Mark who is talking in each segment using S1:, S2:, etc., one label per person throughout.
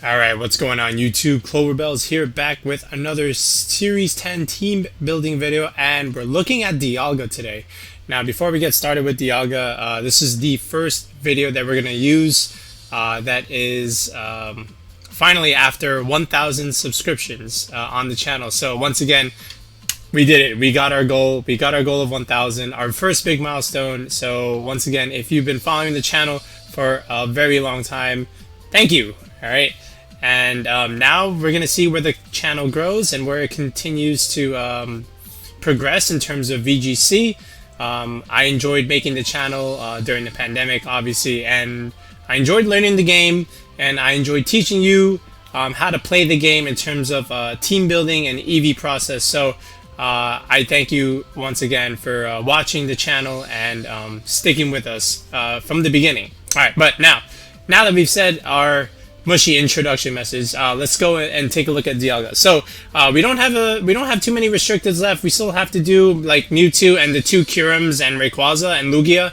S1: Alright, what's going on YouTube? Cloverbells here, back with another Series 10 team building video, and we're looking at Dialga today. Now, before we get started with Dialga, this is the first video that we're going to use that is finally after 1,000 subscriptions on the channel. So once again, we did it. We got our goal. We got our goal of 1,000, our first big milestone. So once again, if you've been following the channel for a very long time, thank you. Alright. And now we're going to see where the channel grows and where it continues to progress in terms of VGC. I enjoyed making the channel during the pandemic, obviously, and I enjoyed learning the game, and I enjoyed teaching you how to play the game in terms of team building and EV process. So I thank you once again for watching the channel and sticking with us from the beginning. Alright, but now that we've said our mushy introduction message, let's go and take a look at Dialga. So we don't have too many restricteds left. We still have to do like Mewtwo and the two Kyurems and Rayquaza and Lugia.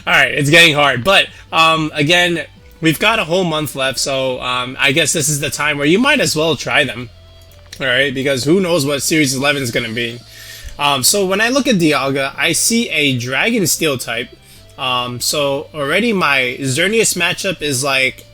S1: Alright, it's getting hard, but again, we've got a whole month left, so I guess this is the time where you might as well try them. Alright, because who knows what Series 11 is going to be. So when I look at Dialga, I see a Dragon Steel type. So already my Xerneas matchup is like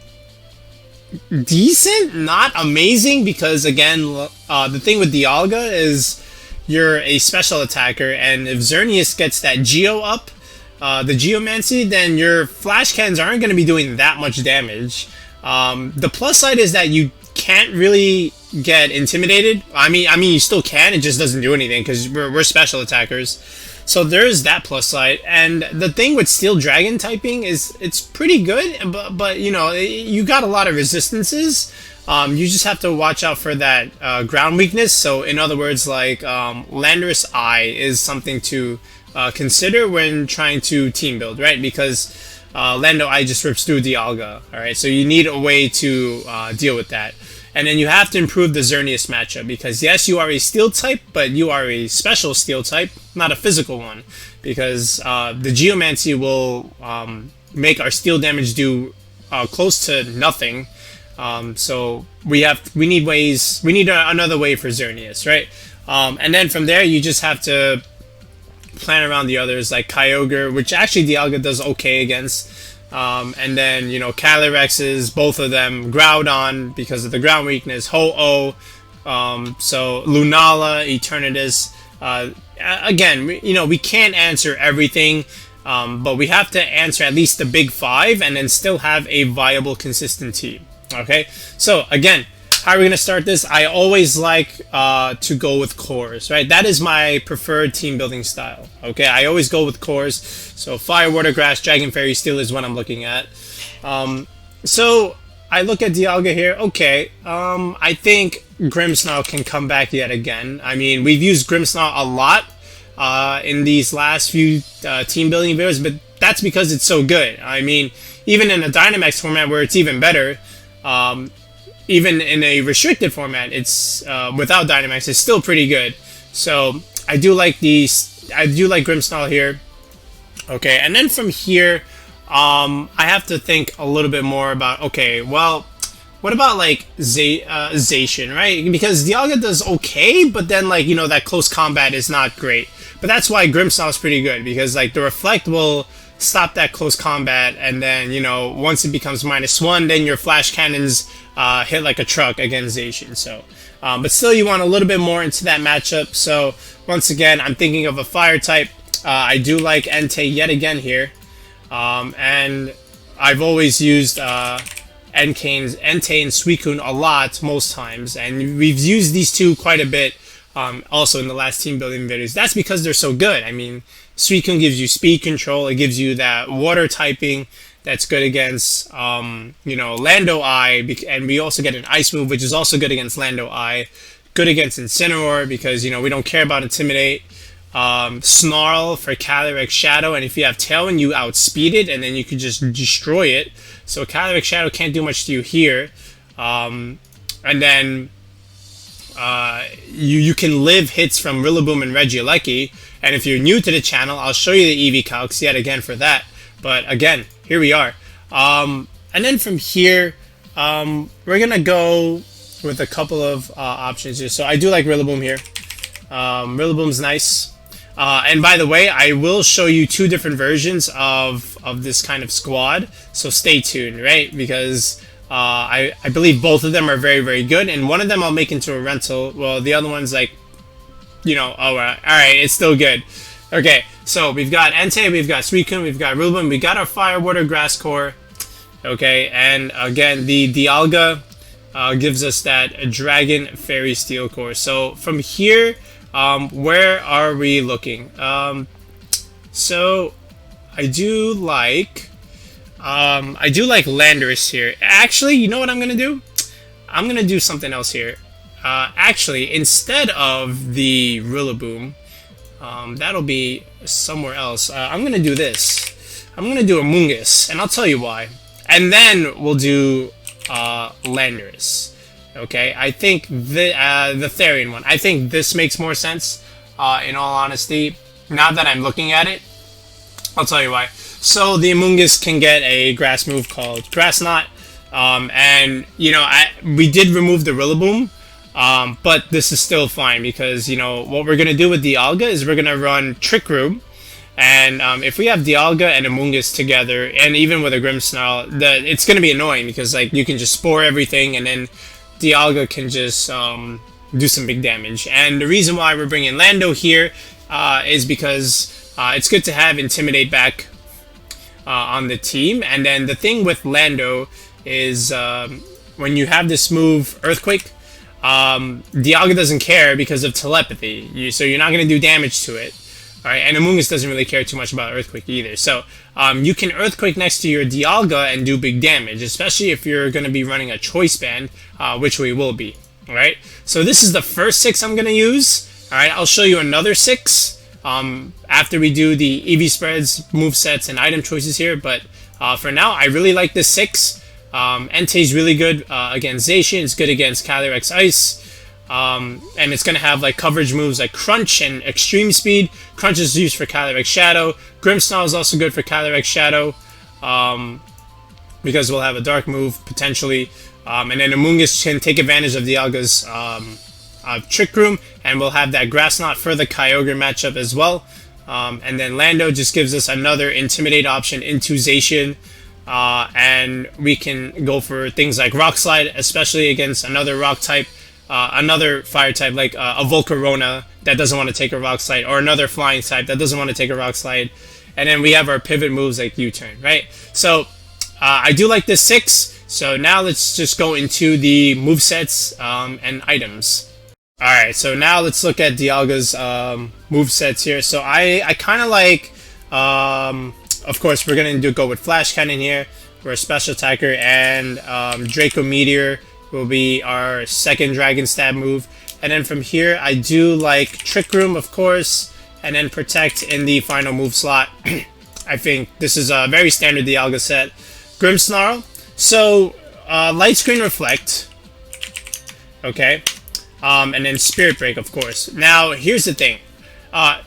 S1: decent, not amazing, because again, the thing with Dialga is you're a special attacker, and if Xerneas gets that Geo up, the Geomancy, then your flash cannons aren't going to be doing that much damage. The plus side is that you can't really get intimidated. I mean you still can, it just doesn't do anything because we're special attackers. So there's that plus side, and the thing with Steel Dragon typing is it's pretty good, but you know, you got a lot of resistances. You just have to watch out for that ground weakness. So in other words, like Landorus-I is something to consider when trying to team build, right? Because Lando-I just rips through Dialga, alright? So you need a way to deal with that. And then you have to improve the Xerneas matchup, because yes, you are a steel type, but you are a special steel type, not a physical one, because the Geomancy will make our steel damage do close to nothing. So we need another way for Xerneas, right? And then from there, you just have to plan around the others, like Kyogre, which actually Dialga does okay against. And then, you know, Calyrexes, both of them, Groudon because of the ground weakness, Ho-Oh, so Lunala, Eternatus. Again, you know, we can't answer everything, but we have to answer at least the big five and then still have a viable, consistent team. Okay, so again, how are we going to start this? I always like to go with cores, right? That is my preferred team building style. Okay, I always go with cores. So Fire, Water, Grass, Dragon, Fairy, Steel is what I'm looking at. So I look at Dialga here. Okay, I think Grimmsnarl can come back yet again. I mean, we've used Grimmsnarl a lot in these last few team building videos, but that's because it's so good. I mean, even in a Dynamax format where it's even better, even in a restricted format, it's without Dynamax, it's still pretty good. So I do like Grimmsnarl here. Okay, and then from here, I have to think a little bit more about, okay, well, what about like Zacian, right? Because Dialga does okay, but then, like, you know, that close combat is not great. But that's why Grimmsnarl is pretty good, because like the Reflect will stop that close combat, and then, you know, once it becomes -1, then your flash cannons hit like a truck against Zacian. So but still, you want a little bit more into that matchup. So once again, I'm thinking of a fire type. I do like Entei yet again here, and I've always used Entei and Suicune a lot most times, and we've used these two quite a bit also in the last team building videos. That's because they're so good. I mean, Suicune gives you speed control, it gives you that water typing that's good against, you know, Lando-I, and we also get an Ice move, which is also good against Lando-I, good against Incineroar, because, you know, we don't care about Intimidate, Snarl for Calyrex Shadow, and if you have Tailwind, you outspeed it, and then you can just destroy it, so Calyrex Shadow can't do much to you here, and then you can live hits from Rillaboom and Regieleki, and if you're new to the channel, I'll show you the EV calcs yet again for that. But again, here we are. And then from here, we're gonna go with a couple of options here. So I do like Rillaboom here. Rillaboom's nice. And by the way, I will show you two different versions of this kind of squad. So stay tuned, right? Because I believe both of them are very, very good. And one of them I'll make into a rental. Well, the other one's like, you know, oh, all right, it's still good. Okay, so we've got Entei, we've got Suicune, we've got Rillaboom, we got our Fire, Water, Grass core. Okay, and again, the Dialga gives us that Dragon, Fairy, Steel core. So from here, where are we looking? So I do like Landorus here. Actually, you know what I'm gonna do? I'm gonna do something else here. Actually, instead of the Rillaboom, that'll be somewhere else. I'm gonna do this. I'm gonna do Amoongus, and I'll tell you why. And then we'll do Landorus. Okay, I think the Therian one. I think this makes more sense. In all honesty, now that I'm looking at it, I'll tell you why. So the Amoongus can get a grass move called Grass Knot, and you know we did remove the Rillaboom. But this is still fine because, you know, what we're going to do with Dialga is we're going to run Trick Room. And if we have Dialga and Amoongus together, and even with a Grimmsnarl, it's going to be annoying because, like, you can just Spore everything and then Dialga can just do some big damage. And the reason why we're bringing Lando here is because it's good to have Intimidate back on the team. And then the thing with Lando is when you have this move, Earthquake, Dialga doesn't care because of Telepathy, so you're not going to do damage to it. Alright, and Amoongus doesn't really care too much about Earthquake either. So you can Earthquake next to your Dialga and do big damage, especially if you're going to be running a Choice Band, which we will be. Alright, so this is the first 6 I'm going to use. Alright, I'll show you another 6 after we do the EV spreads, movesets, and item choices here. But for now, I really like this 6. Entei's really good against Zacian. It's good against Calyrexes Ice. And it's going to have like coverage moves like Crunch and Extreme Speed. Crunch is used for Calyrex Shadow. Grimmsnarl is also good for Calyrex Shadow because we'll have a dark move potentially. And then Amoongus can take advantage of Dialga's Trick Room, and we'll have that Grass Knot for the Kyogre matchup as well. And then Lando just gives us another Intimidate option into Zacian. And we can go for things like Rock Slide, especially against another rock type, another fire type like a Volcarona that doesn't want to take a Rock Slide, or another flying type that doesn't want to take a Rock Slide. And then we have our pivot moves like U-turn, right? So I do like this 6. So now let's just go into the movesets and items. Alright, so now let's look at Dialga's movesets here. So I kind of like... of course, we're going to go with Flash Cannon here. We're a special attacker, and Draco Meteor will be our second Dragon Stab move. And then from here, I do like Trick Room, of course, and then Protect in the final move slot. I think this is a very standard Dialga set. Grimmsnarl. So, Light Screen Reflect. Okay. And then Spirit Break, of course. Now, here's the thing.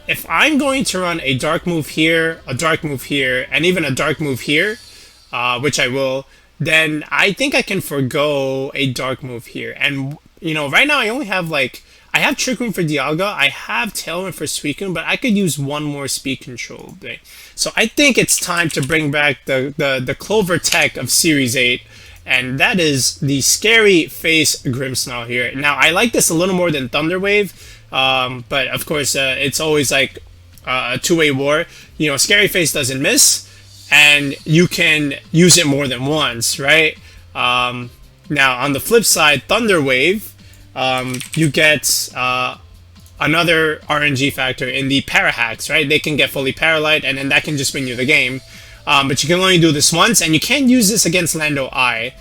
S1: If I'm going to run a dark move here, a dark move here, and even a dark move here, which I will, then I think I can forgo a dark move here. And, you know, right now I only have, like, I have Trick Room for Dialga, I have Tailwind for Suicune, but I could use one more speed control thing. So I think it's time to bring back the Clover Tech of Series 8, and that is the Scary Face Grimmsnarl here. Now, I like this a little more than Thunder Wave, but of course it's always like a two-way war. You know, Scary Face doesn't miss, and you can use it more than once, right? Now on the flip side, Thunder Wave, you get another RNG factor in the para hacks, right? They can get fully paralyzed, and then that can just win you the game. But you can only do this once, and you can't use this against Landorus-I.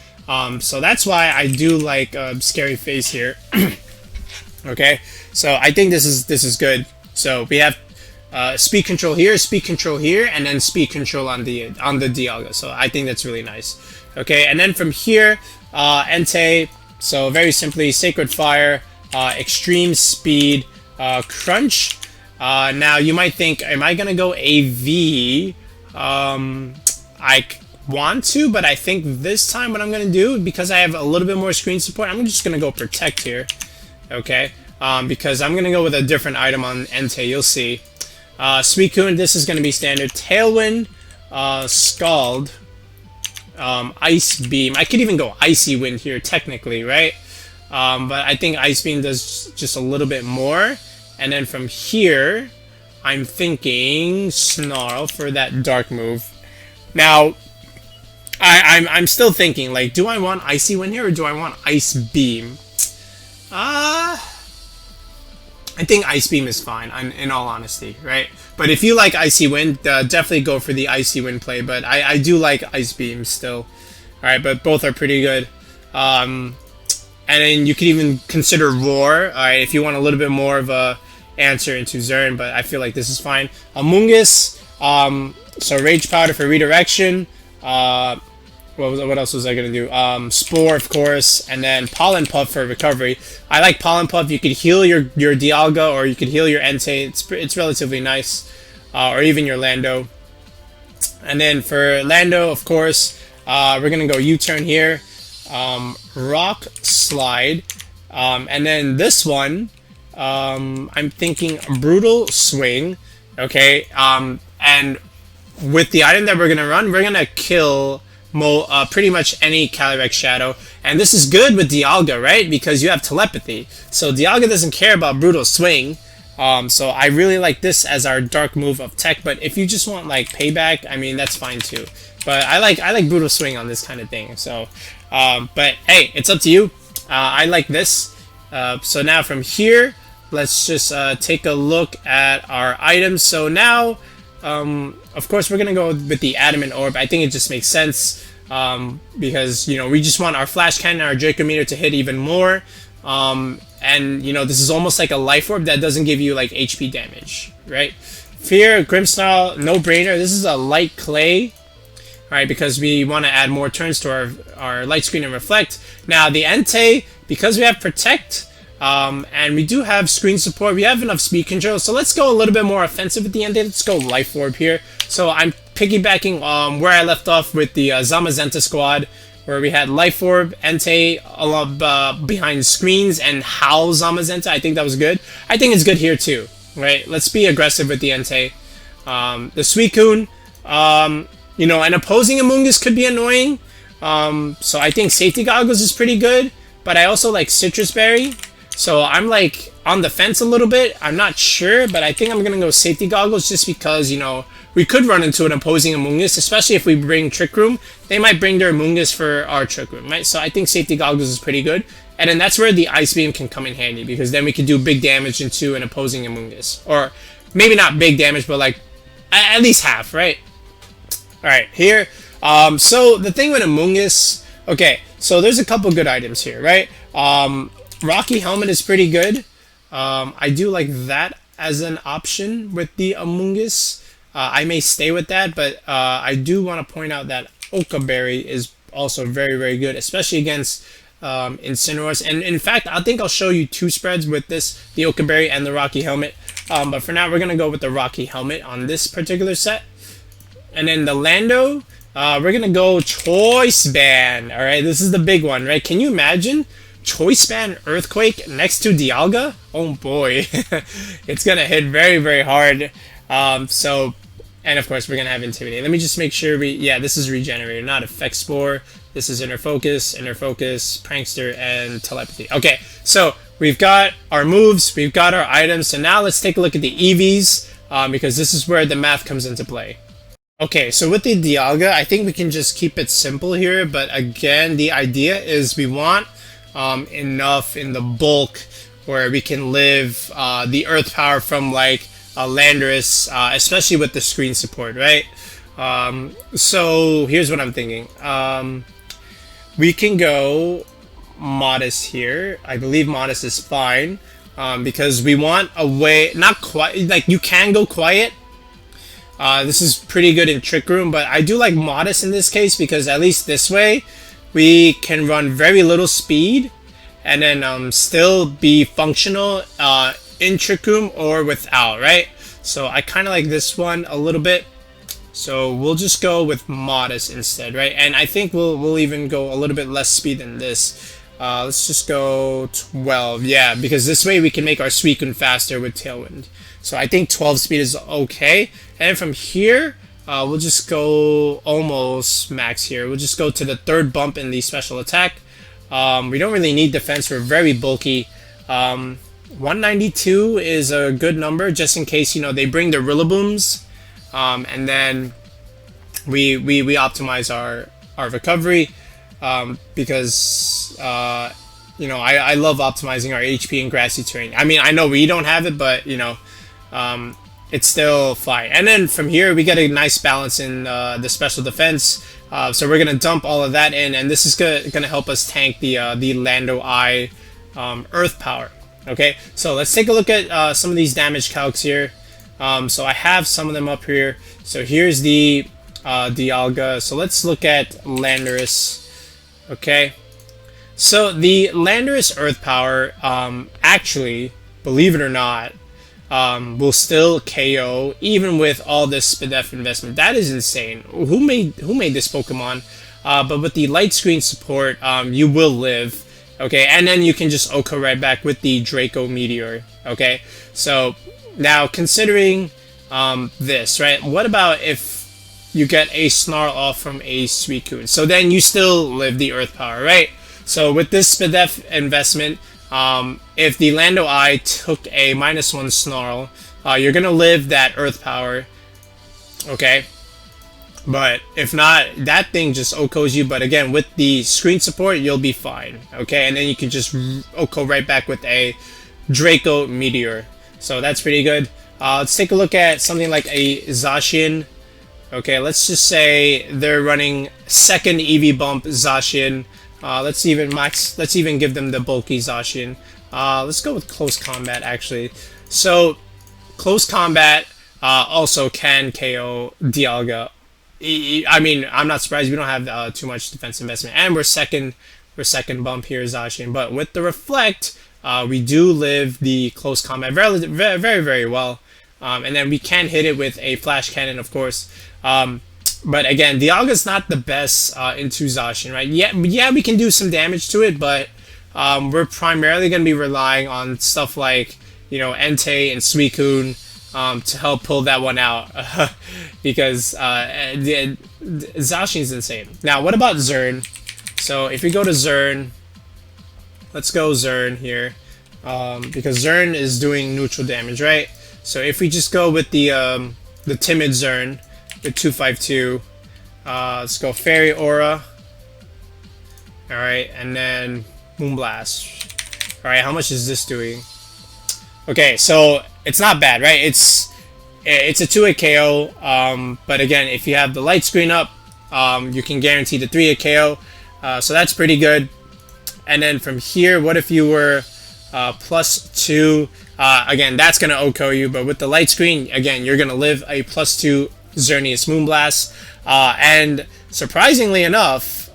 S1: So that's why I do like Scary Face here. Okay, so I think this is good. So we have speed control here, and then speed control on the Dialga. So I think that's really nice. Okay, and then from here, Entei. So very simply, Sacred Fire, Extreme Speed, Crunch. Now you might think, am I gonna go AV? want to, but I think this time what I'm going to do, because I have a little bit more screen support, I'm just going to go Protect here. Okay? Because I'm going to go with a different item on Entei, you'll see. Suicune, this is going to be standard. Tailwind, Scald, Ice Beam. I could even go Icy Wind here, technically, right? But I think Ice Beam does just a little bit more. And then from here, I'm thinking Snarl for that dark move. Now, I'm still thinking, like, do I want Icy Wind here or do I want Ice Beam? I think Ice Beam is fine, in all honesty, right? But if you like Icy Wind, definitely go for the Icy Wind play. But I do like Ice Beam still. Alright, but both are pretty good. And then you could even consider Roar, alright, if you want a little bit more of a answer into Xern, but I feel like this is fine. Amoongus, so Rage Powder for Redirection. What else was I gonna do? Spore, of course, and then Pollen Puff for recovery. I like Pollen Puff. You could heal your Dialga, or you could heal your Entei. It's relatively nice, or even your Lando. And then for Lando, of course, we're gonna go U-turn here, Rock Slide, and then this one, I'm thinking Brutal Swing. Okay, and with the item that we're gonna run, we're gonna kill pretty much any Calyrex Shadow. And this is good with Dialga, right? Because you have Telepathy. So Dialga doesn't care about Brutal Swing. So I really like this as our dark move of tech. But if you just want like payback, I mean, that's fine too. But I like Brutal Swing on this kind of thing. So, but hey, it's up to you. I like this. So now from here, let's just take a look at our items. So now, of course, we're going to go with the Adamant Orb. I think it just makes sense because, you know, we just want our Flash Cannon, our Draco Meter to hit even more. And, you know, this is almost like a Life Orb that doesn't give you, like, HP damage, right? Fear, Grimmsnarl, no-brainer. This is a Light Clay, right, because we want to add more turns to our Light Screen and Reflect. Now, the Entei, because we have Protect, and we do have screen support, we have enough speed control, so let's go a little bit more offensive at the end. Let's go Life Orb here. So I'm piggybacking where I left off with the Zamazenta squad, where we had Life Orb, Entei behind screens, and Howl Zamazenta. I think that was good. I think it's good here too, right? Let's be aggressive with the Entei. The Suicune, you know, an opposing Amoongus could be annoying, so I think Safety Goggles is pretty good, but I also like Citrus Berry. So I'm like on the fence a little bit. I'm not sure, but I think I'm gonna go Safety Goggles just because, you know, we could run into an opposing Amoongus, especially if we bring Trick Room. They might bring their Amoongus for our Trick Room, right? So I think Safety Goggles is pretty good. And then that's where the Ice Beam can come in handy, because then we could do big damage into an opposing Amoongus. Or maybe not big damage, but like at least half, right? Alright, here. So the thing with Amoongus, okay, so there's a couple good items here, right? Rocky Helmet is pretty good. I do like that as an option with the Amoongus. I may stay with that, but I do want to point out that Oka Berry is also very, very good, especially against Incineroars. And in fact, I think I'll show you two spreads with this, the Oka Berry and the Rocky Helmet. But for now, we're going to go with the Rocky Helmet on this particular set. And then the Lando, we're going to go Choice Band. All right, this is the big one, right? Can you imagine Choice Band Earthquake next to Dialga? Oh boy, it's going to hit very, very hard. And of course, we're going to have Intimidate. Let me just make sure yeah, this is Regenerator, not Effect Spore. This is Inner Focus, Prankster, and Telepathy. Okay, so we've got our moves, we've got our items, so now let's take a look at the EVs, because this is where the math comes into play. Okay, so with the Dialga, I think we can just keep it simple here, but again, the idea is we want enough in the bulk where we can live the Earth Power from like Landorus, especially with the screen support, right? So here's what I'm thinking. We can go Modest here. I believe Modest is fine, because we want a way, not quite, like you can go Quiet. This is pretty good in Trick Room, but I do like Modest in this case because at least this way we can run very little speed and then still be functional in Trick Room or without, right? So I kind of like this one a little bit. So we'll just go with modest instead, right? And I think we'll even go a little bit less speed than this. Let's just go 12, yeah, because this way we can make our Suicune faster with Tailwind. So I think 12 speed is okay. And from here, we'll just go almost max here. We'll just go to the third bump in the special attack. We don't really need defense. We're very bulky. 192 is a good number just in case, you know, they bring the Rillabooms. And then we optimize our recovery. Because you know, I love optimizing our HP in grassy terrain. I mean, I know we don't have it, but you know, it's still fine. And then from here we get a nice balance in the special defense. So we're gonna dump all of that in, and this is gonna help us tank the Landorus-I Earth Power. Okay, so let's take a look at some of these damage calcs here. So I have some of them up here. So here's the Dialga. So let's look at Landorus. Okay, so the Landorus Earth Power, actually, believe it or not, will still KO even with all this SPDF investment. That is insane. Who made this Pokemon? But with the light screen support, you will live. Okay, and then you can just OHKO right back with the Draco Meteor. Okay, so now considering this, right? What about if you get a Snarl off from a Suicune? So then you still live the Earth Power, right? So with this SPDF investment, if the Landorus-I took a -1 Snarl, you're gonna live that Earth Power, okay? But if not, that thing just OHKOs you. But again, with the screen support, you'll be fine, okay? And then you can just OHKO right back with a Draco Meteor. So that's pretty good. Let's take a look at something like a Zacian. Okay, let's just say they're running second EV bump Zacian. Let's even give them the bulky Zacian. Let's go with close combat actually. So close combat also can KO Dialga. I mean, I'm not surprised we don't have too much defense investment, and we're second bump here Zacian. But with the reflect, we do live the close combat very well. And then we can hit it with a flash cannon, of course. But again, Dialga's not the best into Zacian, right? Yeah, we can do some damage to it, but we're primarily going to be relying on stuff like, you know, Entei and Suicune to help pull that one out. Because Zacian's insane. Now, what about Xern? So if we go to Xern, let's go Xern here. Because Xern is doing neutral damage, right? So if we just go with the timid Xern with 252, let's go Fairy Aura. Alright, and then Moonblast. Alright, how much is this doing? Okay, so it's not bad, right? It's a 2-hit KO, but again, if you have the light screen up, you can guarantee the 3-hit KO. So that's pretty good. And then from here, what if you were +2? Again, that's going to OHKO you, but with the light screen, again, you're going to live a +2 Xerneas Moonblast. And surprisingly enough,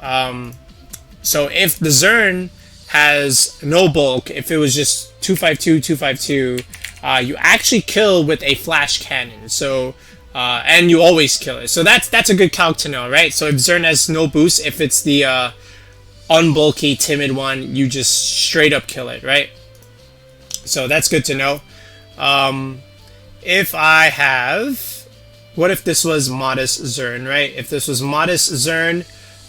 S1: so if the Xern has no bulk, if it was just 252, you actually kill with a flash cannon. So, and you always kill it. So that's a good calc to know, right? So if Xern has no boost, if it's the unbulky, timid one, you just straight up kill it, right? So that's good to know. If I have, what if this was modest Xern, right? If this was modest Xern,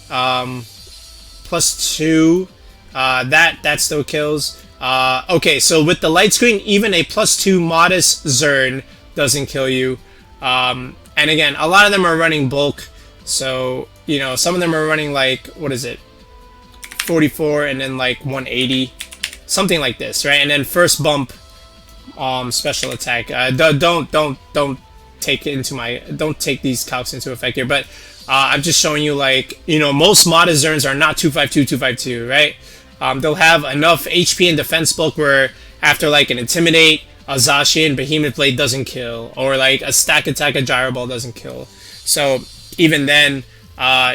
S1: +2, that still kills. Okay, so with the light screen, even a +2 modest Xern doesn't kill you. And again, a lot of them are running bulk, so you know, some of them are running like, what is it, 44 and then like 180. Something like this, right? And then first bump, special attack. Don't take these calcs into effect here. But I'm just showing you, like, you know, most modest Xerns are not 252, right? They'll have enough HP and defense bulk where after like an Intimidate, a Zacian Behemoth Blade doesn't kill, or like a Stack Attack, a Gyro Ball doesn't kill. So even then,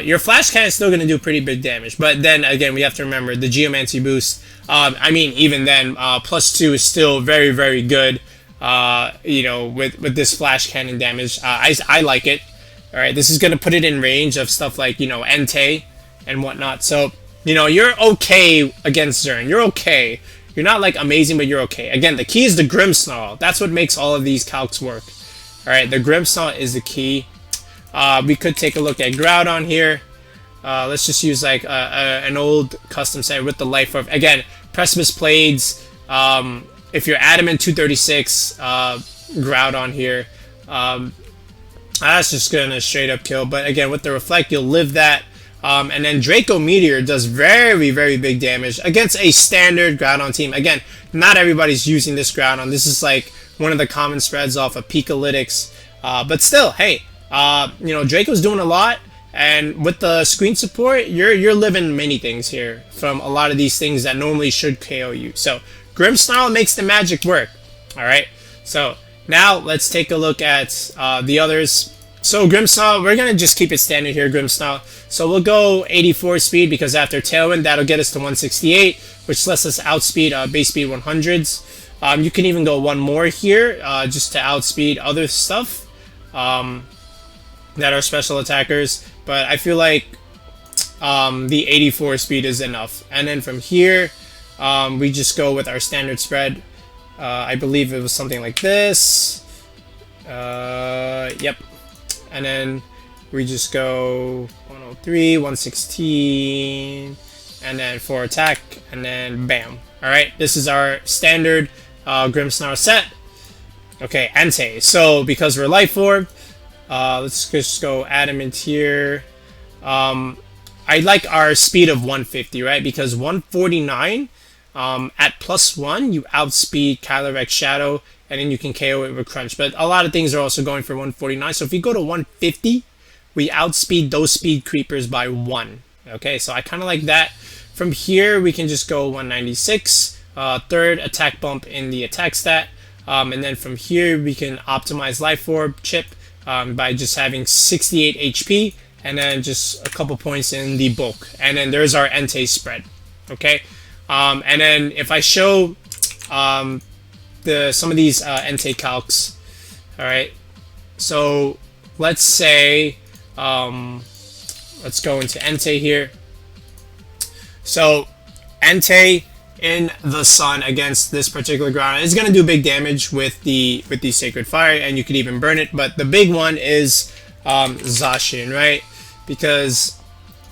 S1: your Flash Cannon is still going to do pretty big damage. But then again, we have to remember the Geomancy boost. I mean, even then, +2 is still very good. You know, with this Flash Cannon damage, I like it. All right, this is going to put it in range of stuff like, you know, Entei and whatnot. So, you know, you're okay against Xern. You're okay. You're not like amazing, but you're okay. Again, the key is the Grimmsnarl. That's what makes all of these calcs work. All right, the Grimmsnarl is the key. We could take a look at Groudon here. Let's just use like an old custom set with the Life Orb. Again, Precipice Blades. If you're Adamant 236, Groudon here. That's just gonna straight up kill. But again, with the Reflect, you'll live that. And then Draco Meteor does very, very big damage against a standard Groudon team. Again, not everybody's using this Groudon. This is like one of the common spreads off of Pikalytics. But still, hey, you know, Draco's doing a lot. And with the screen support, you're living many things here from a lot of these things that normally should KO you. So Grimmsnarl makes the magic work. All right. So now let's take a look at the others. So Grimmsnarl, we're gonna just keep it standard here, Grimmsnarl. So we'll go 84 speed because after Tailwind, that'll get us to 168, which lets us outspeed base speed 100s. You can even go one more here just to outspeed other stuff that are special attackers. But I feel like the 84 speed is enough. And then from here, we just go with our standard spread. I believe it was something like this. Yep. And then we just go 103, 116, and then 4 attack, and then bam. Alright, this is our standard Grimmsnarl set. Okay, Entei. So, because we're Life Orb, let's just go Adamant here. I like our speed of 150, right? Because 149, at +1, you outspeed Calyrexes Shadow, and then you can KO it with Crunch. But a lot of things are also going for 149. So if we go to 150, we outspeed those speed creepers by 1. Okay, so I kind of like that. From here, we can just go 196, third attack bump in the attack stat. And then from here, we can optimize Life Orb chip by just having 68 HP, and then just a couple points in the bulk. And then there's our Entei spread. Okay, and then if I show some of these Entei calcs, all right. So let's say let's go into Entei here. So Entei in the sun against this particular Groudon is going to do big damage with the Sacred Fire, and you could even burn it. But the big one is Zacian, right? Because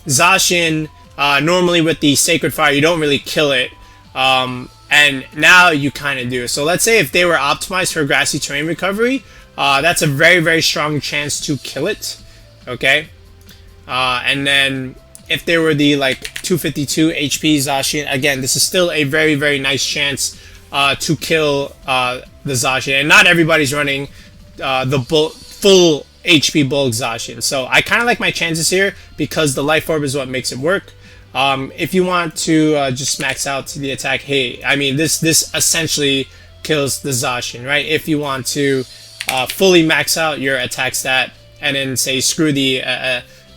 S1: Zacian, normally with the Sacred Fire, you don't really kill it. And now you kind of do. So let's say if they were optimized for Grassy Terrain Recovery, that's a very, very strong chance to kill it. Okay? And then if they were the like 252 HP Zacian, again, this is still a very, very nice chance to kill the Zacian. And not everybody's running the full HP bulk Zacian. So I kind of like my chances here because the Life Orb is what makes it work. If you want to just max out the attack, hey, I mean, this essentially kills the Zacian, right? If you want to fully max out your attack stat and then say screw the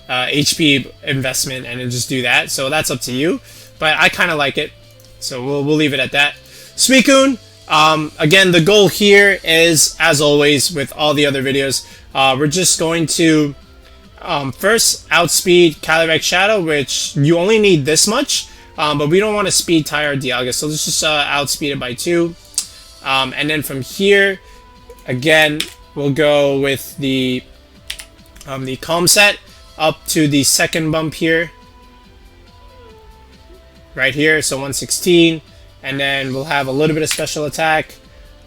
S1: HP investment and then just do that. So that's up to you, but I kind of like it. So we'll leave it at that. Suicune, again, the goal here is, as always with all the other videos, we're just going to first outspeed Calyrexes Shadow, which you only need this much, but we don't want to speed tie our Dialga, so let's just outspeed it by 2. And then from here, again, we'll go with the Calm set up to the second bump here, right here, so 116, and then we'll have a little bit of special attack,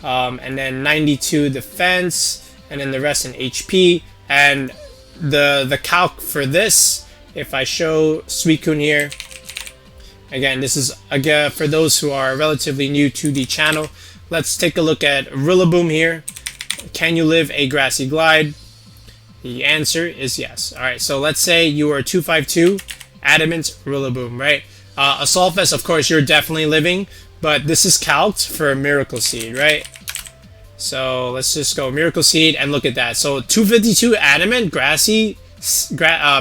S1: and then 92 defense, and then the rest in HP. And the calc for this, if I show Suicune here, again, this is again for those who are relatively new to the channel. Let's take a look at Rillaboom here. Can you live a Grassy Glide? The answer is yes. Alright, so let's say you are 252 Adamant Rillaboom, right? Assault Vest, of course, you're definitely living, but this is calced for Miracle Seed, right? So let's just go Miracle Seed and look at that. So 252 Adamant,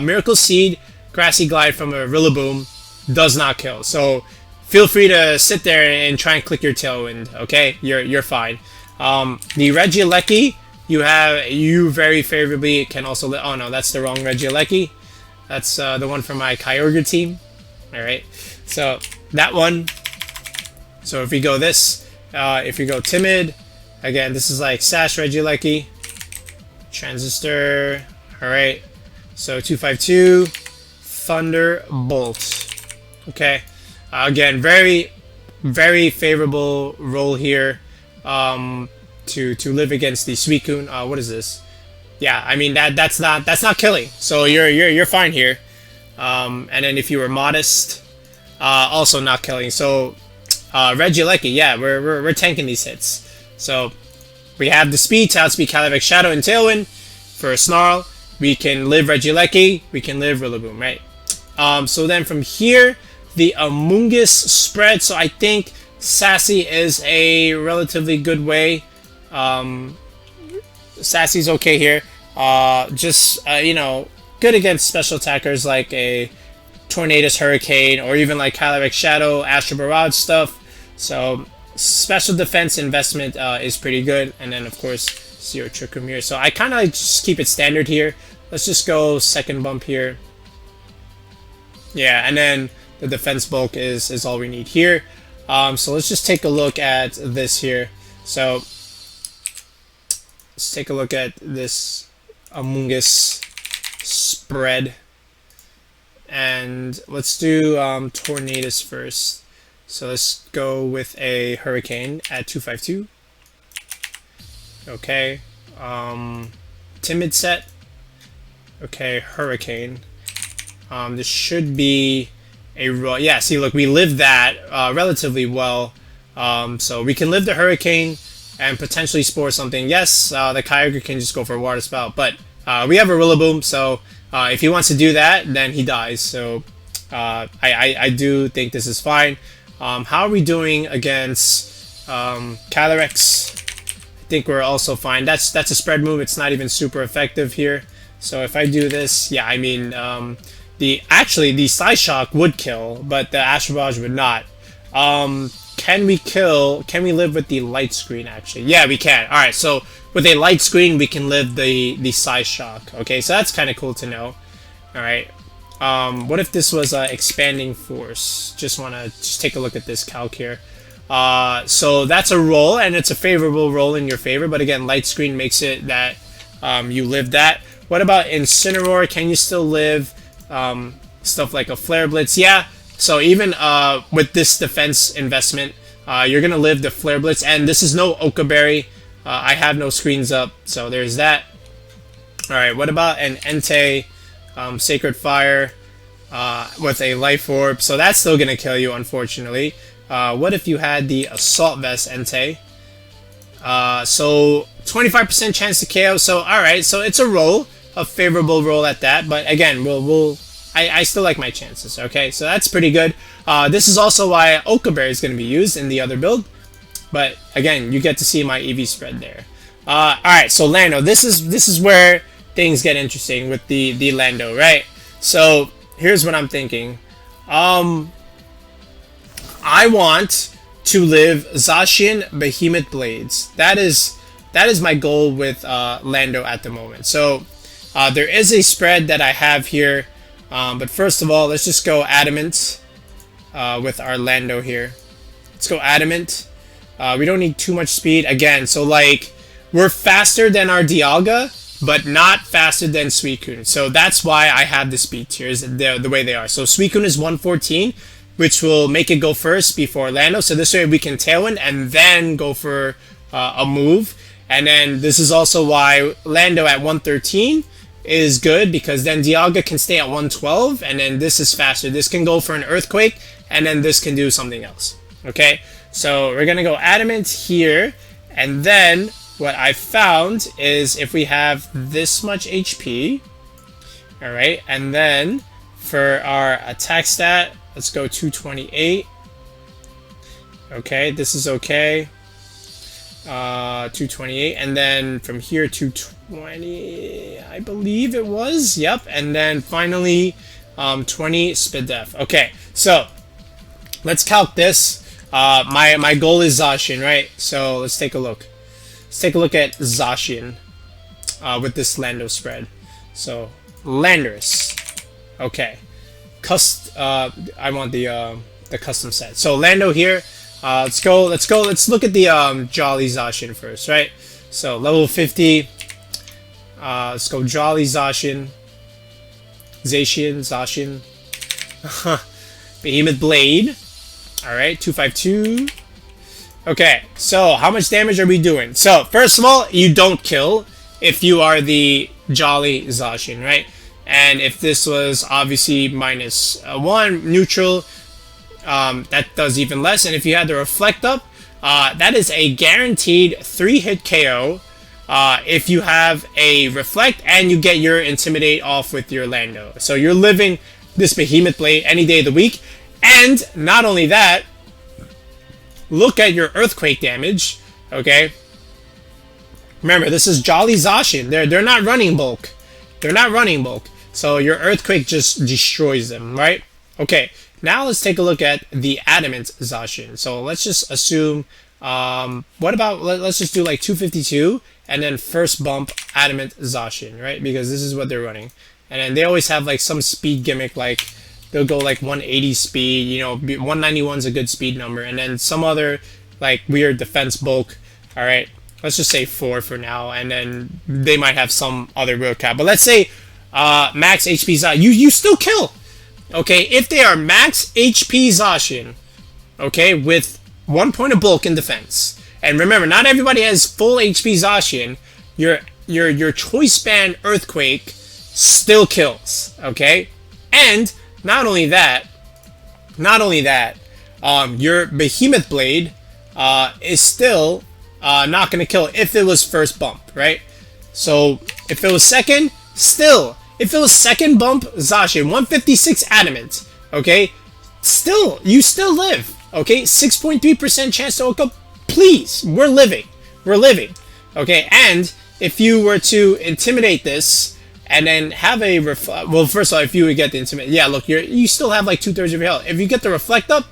S1: Miracle Seed, Grassy Glide from a Rillaboom does not kill. So feel free to sit there and try and click your Tailwind, okay? You're fine. The Regieleki, you very favorably can also oh no, that's the wrong Regieleki. That's the one from my Kyogre team. Alright, so that one. So if we go this, if you go Timid, again, this is like Sash Regieleki, Transistor, alright, so 252, Thunderbolt. Okay, again, very, very favorable roll here to live against the Suicune. What is this? Yeah, I mean that's not killing, so you're fine here. And then if you were Modest, also not killing. So Regieleki, yeah, we're tanking these hits. So we have the speed to outspeed Calyrexes, Shadow, and Tailwind. For Snarl, we can live Regieleki, we can live Rillaboom, right? So then from here, the Amoongus spread. So I think Sassy is a relatively good way. Sassy's okay here. You know, good against special attackers like a Tornadus Hurricane, or even like Calyrexes Shadow, Astro Barrage stuff. So special defense investment is pretty good. And then of course Zero Trick Room here. So I kind of just keep it standard here. Let's just go second bump here. Yeah, and then the defense bulk is all we need here. So let's just take a look at this here. So let's take a look at this Amoongus spread. And let's do Tornadus first. So let's go with a Hurricane at 252. Okay. Timid set. Okay, Hurricane. This should be a yeah, see, look, we lived that relatively well. So we can live the Hurricane and potentially Spore something. Yes, the Kyogre can just go for a Water Spout, but we have a Rillaboom, so if he wants to do that, then he dies. So I do think this is fine. How are we doing against Calyrexes? I think we're also fine. That's a spread move. It's not even super effective here. So if I do this, yeah, I mean, actually the Psyshock would kill, but the Astro Barrage would not. Can we live with the Light Screen, actually? Yeah, we can. Alright, so with a Light Screen, we can live the Psyshock. Okay, so that's kind of cool to know. Alright. What if this was Expanding Force? Just want to take a look at this calc here. So that's a roll, and it's a favorable roll in your favor, but again, Light Screen makes it that you live that. What about Incineroar? Can you still live stuff like a Flare Blitz? Yeah, so even with this defense investment, you're going to live the Flare Blitz, and this is no Okaberry. I have no screens up, so there's that. Alright, what about an Entei Sacred Fire with a Life Orb? So that's still going to kill you, unfortunately. What if you had the Assault Vest Entei? So 25% chance to KO, so alright, so it's a roll, a favorable roll at that, but again, I still like my chances, okay? So that's pretty good. This is also why Okaberry is going to be used in the other build, but again, you get to see my EV spread there. Alright, so Lando, this is where things get interesting with the Lando, right? So here's what I'm thinking. I want to live Zacian Behemoth Blades. That is my goal with Lando at the moment. So there is a spread that I have here, but first of all, let's just go Adamant with our Lando here. Let's go Adamant. We don't need too much speed again. So like, we're faster than our Dialga, but not faster than Suicune. So that's why I have the speed tiers the way they are. So Suicune is 114, which will make it go first before Lando. So this way we can Tailwind and then go for a move. And then this is also why Lando at 113 is good, because then Dialga can stay at 112, and then this is faster. This can go for an Earthquake, and then this can do something else. Okay, so we're gonna go Adamant here, and then what I found is if we have this much HP, alright, and then for our attack stat, let's go 228. Okay, this is okay. 228, and then from here 220, I believe it was. Yep, and then finally 20 Spid Def. Okay, so let's calc this. My goal is Zacian, right? So let's take a look. Let's take a look at Zacian. with this Lando spread. So Landorus. Okay. I want the custom set. So Lando here. Let's go. Let's look at the Jolly Zacian first, right? So level 50. Let's go Jolly Zacian. Zacian. Behemoth Blade. Alright, 252. Okay, so how much damage are we doing? So, first of all, you don't kill if you are the Jolly Zacian, right? And if this was obviously -1, neutral, that does even less. And if you had the Reflect up, that is a guaranteed 3-hit KO if you have a Reflect and you get your Intimidate off with your Lando. So you're living this Behemoth Blade any day of the week. And not only that, look at your Earthquake damage, okay? Remember, this is Jolly Zacian. They're not running bulk. They're not running bulk. So your Earthquake just destroys them, right? Okay, now let's take a look at the Adamant Zacian. So let's just assume, what about, let's just do like 252, and then first bump Adamant Zacian, right? Because this is what they're running. And then they always have like some speed gimmick, like they'll go like 180 speed, you know, 191 is a good speed number, and then some other like weird defense bulk. All right, let's just say 4 for now, and then they might have some other real cap. But let's say max HP Zacian, you still kill. Okay, if they are max HP Zacian, okay, with 1 point of bulk in defense. And remember, not everybody has full HP Zacian. Your Choice Band Earthquake still kills. Okay, and not only that, your Behemoth Blade is still not going to kill if it was first bump, right? So if it was second, still. If it was second bump, Zacian, 156 Adamant, okay? Still, you still live, okay? 6.3% chance to hook up. Please, we're living. Okay? And if you were to intimidate this, and then have a well, first of all, if you would get the Intimidate, yeah, look, you still have like 2/3 of your health. If you get the Reflect up,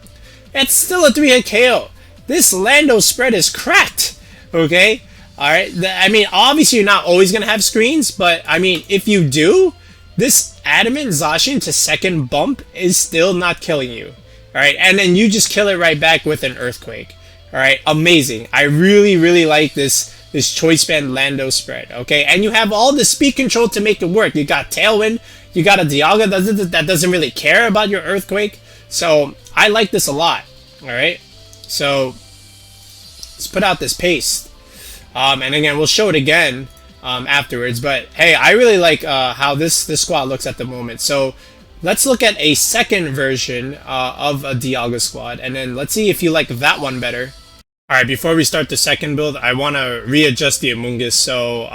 S1: it's still a 3-hit KO. This Lando spread is cracked, okay? Alright, I mean, obviously you're not always going to have screens, but I mean, if you do, this Adamant Zacian to second bump is still not killing you. Alright, and then you just kill it right back with an Earthquake. Alright, amazing. I really like this Choice Band Lando spread, okay? And you have all the speed control to make it work. You got Tailwind, you got a Dialga that doesn't really care about your Earthquake. So, I like this a lot, alright? So, let's put out this paste. And again, we'll show it again afterwards. But, hey, I really like how this squad looks at the moment. So, let's look at a second version of a Dialga squad. And then let's see if you like that one better. Alright, before we start the second build, I want to readjust the Amoongus. So,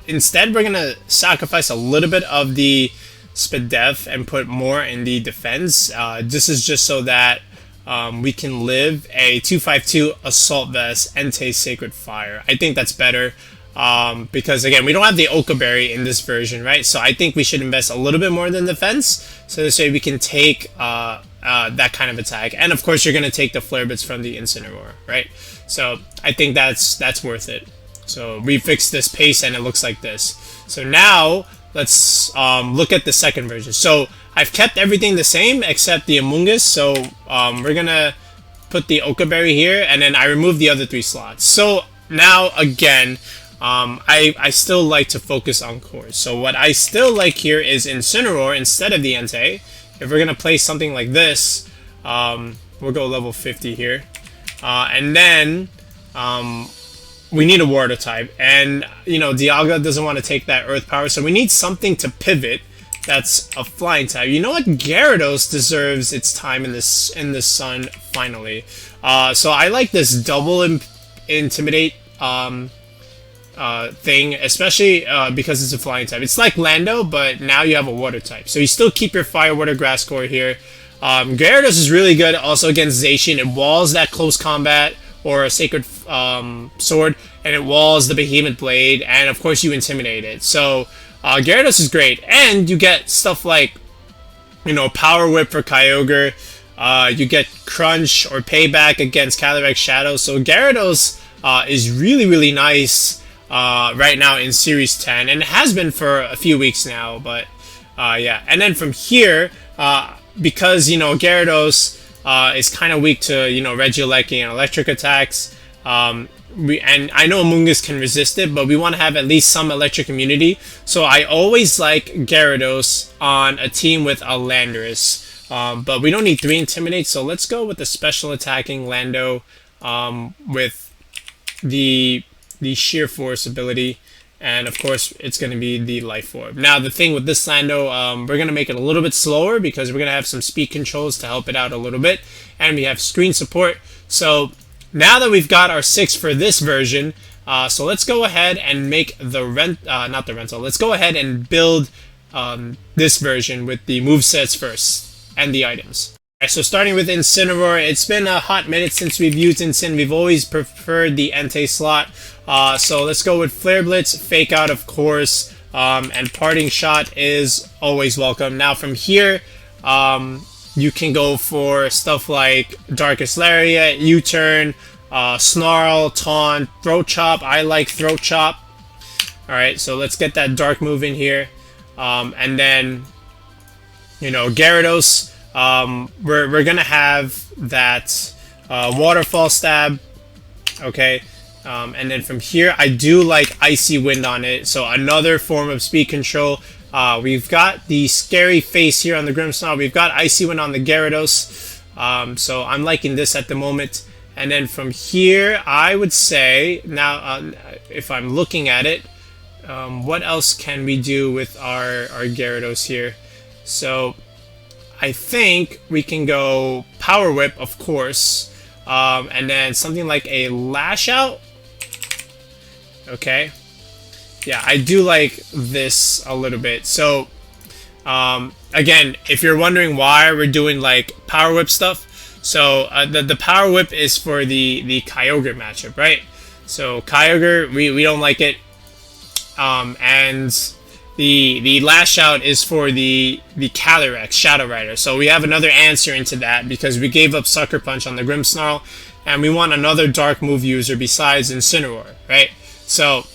S1: instead, we're going to sacrifice a little bit of the Spadef and put more in the defense. This is just so that we can live a 252 Assault Vest Entei Sacred Fire. I think that's better because, again, we don't have the Oka Berry in this version, right? So, I think we should invest a little bit more than defense. So, this way we can take that kind of attack. And, of course, you're going to take the Flare Bits from the Incineroar, right? So I think that's worth it. So we fixed this pace and it looks like this. So now let's look at the second version. So I've kept everything the same except the Amoongus. So we're gonna put the Oka Berry here, and then I removed the other 3 slots. So now again, I still like to focus on cores. So what I still like here is Incineroar instead of the Entei. If we're gonna play something like this, we'll go level 50 here. And then we need a water type, and you know, Dialga doesn't want to take that earth power, so we need something to pivot that's a flying type. You know what? Gyarados deserves its time in the sun finally. So I like this double intimidate thing, especially because it's a flying type. It's like Lando, but now you have a water type, so you still keep your fire, water, grass core here. Gyarados is really good also against Zacian. It walls that close combat or a sacred sword, and it walls the Behemoth Blade, and of course you intimidate it. So Gyarados is great, and you get stuff like, you know, Power Whip for Kyogre. You get Crunch or Payback against Calyrexes Shadow. So Gyarados is really nice right now in Series 10, and it has been for a few weeks now, but yeah. And then from here, because, you know, Gyarados is kind of weak to, you know, Regieleki and electric attacks, and I know Amoongus can resist it, but we want to have at least some electric immunity. So I always like Gyarados on a team with a Landorus. But we don't need 3 Intimidate, so let's go with the special attacking Lando with the Sheer Force ability. And of course, it's going to be the Life Orb. Now, the thing with this Lando, we're going to make it a little bit slower because we're going to have some speed controls to help it out a little bit. And we have screen support. So now that we've got our 6 for this version, so let's go ahead and make the not the rental. Let's go ahead and build this version with the movesets first and the items. Alright, so starting with Incineroar, it's been a hot minute since we've used Incin. We've always preferred the Entei slot. So let's go with Flare Blitz, Fake Out of course, and Parting Shot is always welcome. Now from here, you can go for stuff like Darkest Lariat, U-Turn, Snarl, Taunt, Throat Chop. I like Throat Chop. Alright, so let's get that Dark move in here. And then, you know, Gyarados, we're gonna have that Waterfall Stab, okay, and then from here I do like Icy Wind on it, so another form of speed control. We've got the Scary Face here on the Grimmsnarl, we've got Icy Wind on the Gyarados, so I'm liking this at the moment. And then from here, I would say, now if I'm looking at it, what else can we do with our Gyarados here? So I think we can go Power Whip, of course, and then something like a Lash Out. Okay, yeah, I do like this a little bit. So again, if you're wondering why we're doing like Power Whip stuff, so the Power Whip is for the Kyogre matchup, right? So Kyogre, we don't like it, and the Lash Out is for the Calyrexes, Shadow Rider. So we have another answer into that because we gave up Sucker Punch on the Grimmsnarl, and we want another Dark move user besides Incineroar, right? So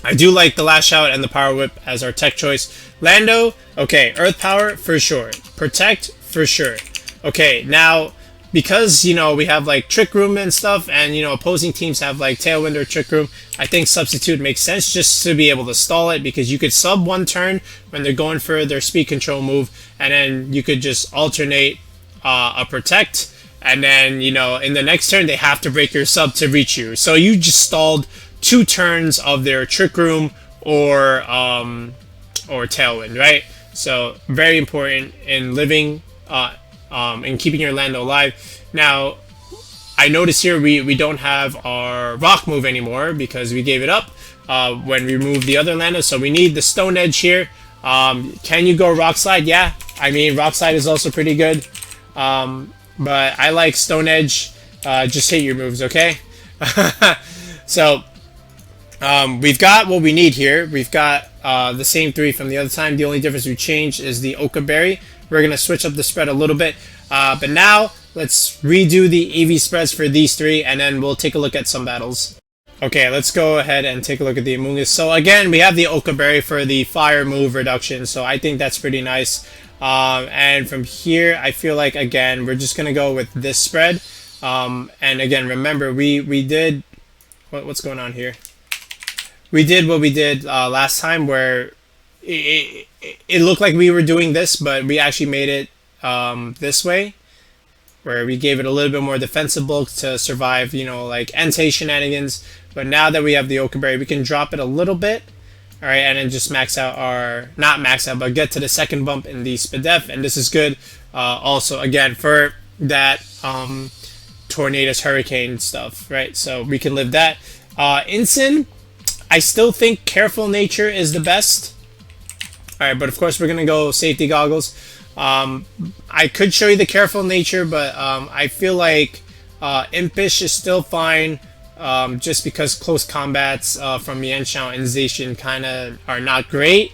S1: I do like the Lash Out and the Power Whip as our tech choice. Lando, okay, Earth Power for sure. Protect for sure. Okay, now because, you know, we have like Trick Room and stuff, and, you know, opposing teams have like Tailwind or Trick Room, I think Substitute makes sense just to be able to stall it, because you could sub one turn when they're going for their speed control move, and then you could just alternate a Protect, and then, you know, in the next turn they have to break your sub to reach you. So you just stalled 2 turns of their Trick Room or Tailwind, right? So very important in living and keeping your Lando alive. Now, I notice here we don't have our Rock move anymore because we gave it up when we removed the other Lando, so we need the Stone Edge here. Can you go Rock Slide? Yeah, I mean, Rock Slide is also pretty good, but I like Stone Edge. Just hit your moves, okay? So we've got what we need here. We've got the same 3 from the other time. The only difference we changed is the Oka Berry. We're going to switch up the spread a little bit. But now, let's redo the EV spreads for these 3, and then we'll take a look at some battles. Okay, let's go ahead and take a look at the Amoongus. So again, we have the Oka Berry for the fire move reduction, so I think that's pretty nice. And from here, I feel like, again, we're just going to go with this spread. And again, remember, we did... What's going on here? We did what we did last time, where it looked like we were doing this, but we actually made it this way, where we gave it a little bit more defensive bulk to survive, you know, like Entei shenanigans. But now that we have the Oka Berry, we can drop it a little bit, all right, and then just max out our, not max out, but get to the second bump in the Spadef, and this is good. Also, again, for that Tornadus Hurricane stuff, right? So we can live that. Incin, I still think Careful Nature is the best. Alright, but of course we're going to go Safety Goggles. I could show you the Careful Nature, but I feel like Impish is still fine, just because close combats from Mienshao and Zacian kind of are not great,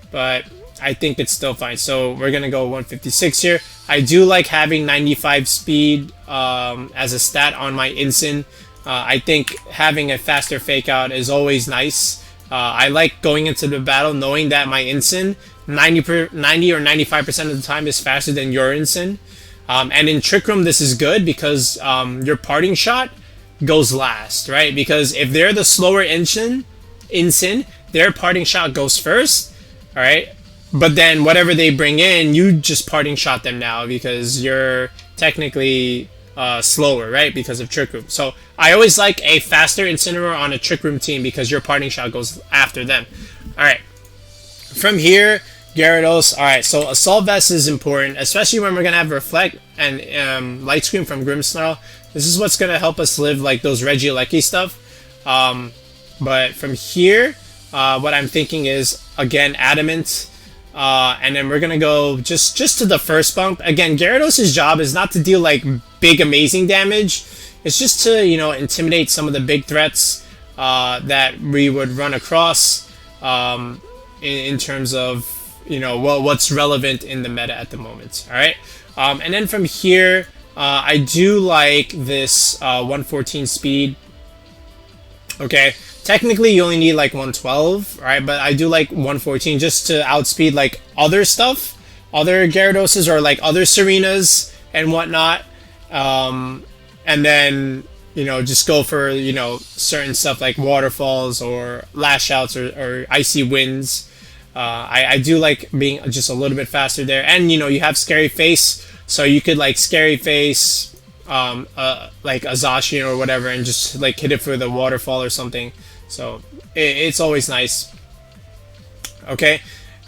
S1: but I think it's still fine. So we're going to go 156 here. I do like having 95 speed as a stat on my Incin. I think having a faster fake out is always nice. I like going into the battle knowing that my Incin 90 or 95% of the time is faster than your Incin. And in Trick Room, this is good because your parting shot goes last, right? Because if they're the slower Incin, their parting shot goes first, all right? But then whatever they bring in, you just parting shot them now because you're technically slower, right? Because of Trick Room. So I always like a faster Incineroar on a Trick Room team because your parting shot goes after them. All right. From here, Gyarados. All right. So Assault Vest is important, especially when we're gonna have Reflect and Light Screen from Grimmsnarl. This is what's gonna help us live like those Regieleki stuff. But from here, what I'm thinking is again Adamant. And then we're gonna go just to the first bump. Again, Gyarados' job is not to deal like big amazing damage. It's just to, you know, intimidate some of the big threats that we would run across in terms of, you know, what's relevant in the meta at the moment. All right, and then from here, I do like this 114 speed. Okay. Technically, you only need like 112, right? But I do like 114 just to outspeed like other stuff, other Gyaradoses or like other Serenas and whatnot. And then, you know, just go for, you know, certain stuff like Waterfalls or Lash Outs or Icy Winds. I do like being just a little bit faster there. And, you know, you have Scary Face, so you could like Scary Face, like a Zacian or whatever and just like hit it for the Waterfall or something. So it's always nice. Okay,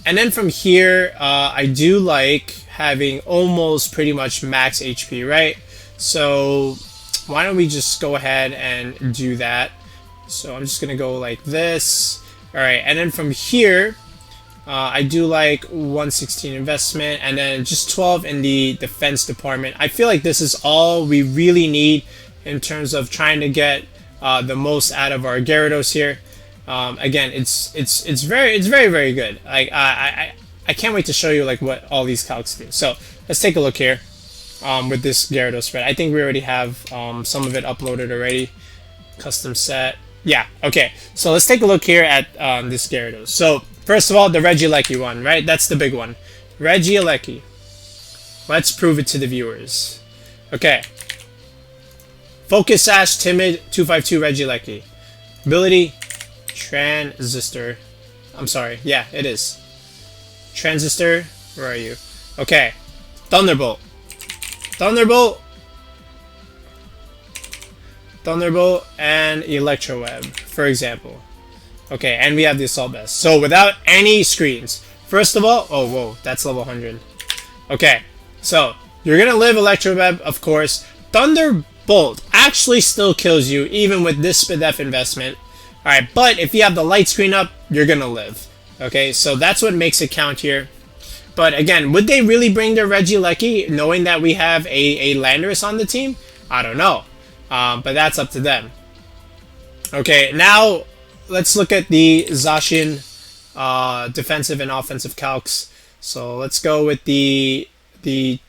S1: and then from here, I do like having almost pretty much max HP, right? So why don't we just go ahead and do that? So I'm just gonna go like this. All right, and then from here, I do like 116 investment and then just 12 in the defense department. I feel like this is all we really need in terms of trying to get the most out of our Gyarados here. Again, it's very good. Like I can't wait to show you like what all these calcs do. So let's take a look here with this Gyarados spread. I think we already have some of it uploaded already. Custom set. Yeah. Okay. So let's take a look here at this Gyarados. So first of all, the Regieleki one, right? That's the big one. Regieleki. Let's prove it to the viewers. Okay. Focus Sash, Timid, 252 Regieleki. Ability, Transistor. I'm sorry. Yeah, it is. Transistor, where are you? Okay. Thunderbolt. Thunderbolt. Thunderbolt and Electro Web, for example. Okay, and we have the Assault Vest. So without any screens. First of all, oh, whoa, that's level 100. Okay, so you're going to live Electro Web, of course. Thunderbolt actually still kills you even with this SPDF investment. Alright, but if you have the light screen up, you're gonna live. Okay, so that's what makes it count here. But again, would they really bring their Regieleki knowing that we have a Landorus on the team? I don't know. But that's up to them. Okay, now let's look at the Zacian defensive and offensive calcs. So let's go with the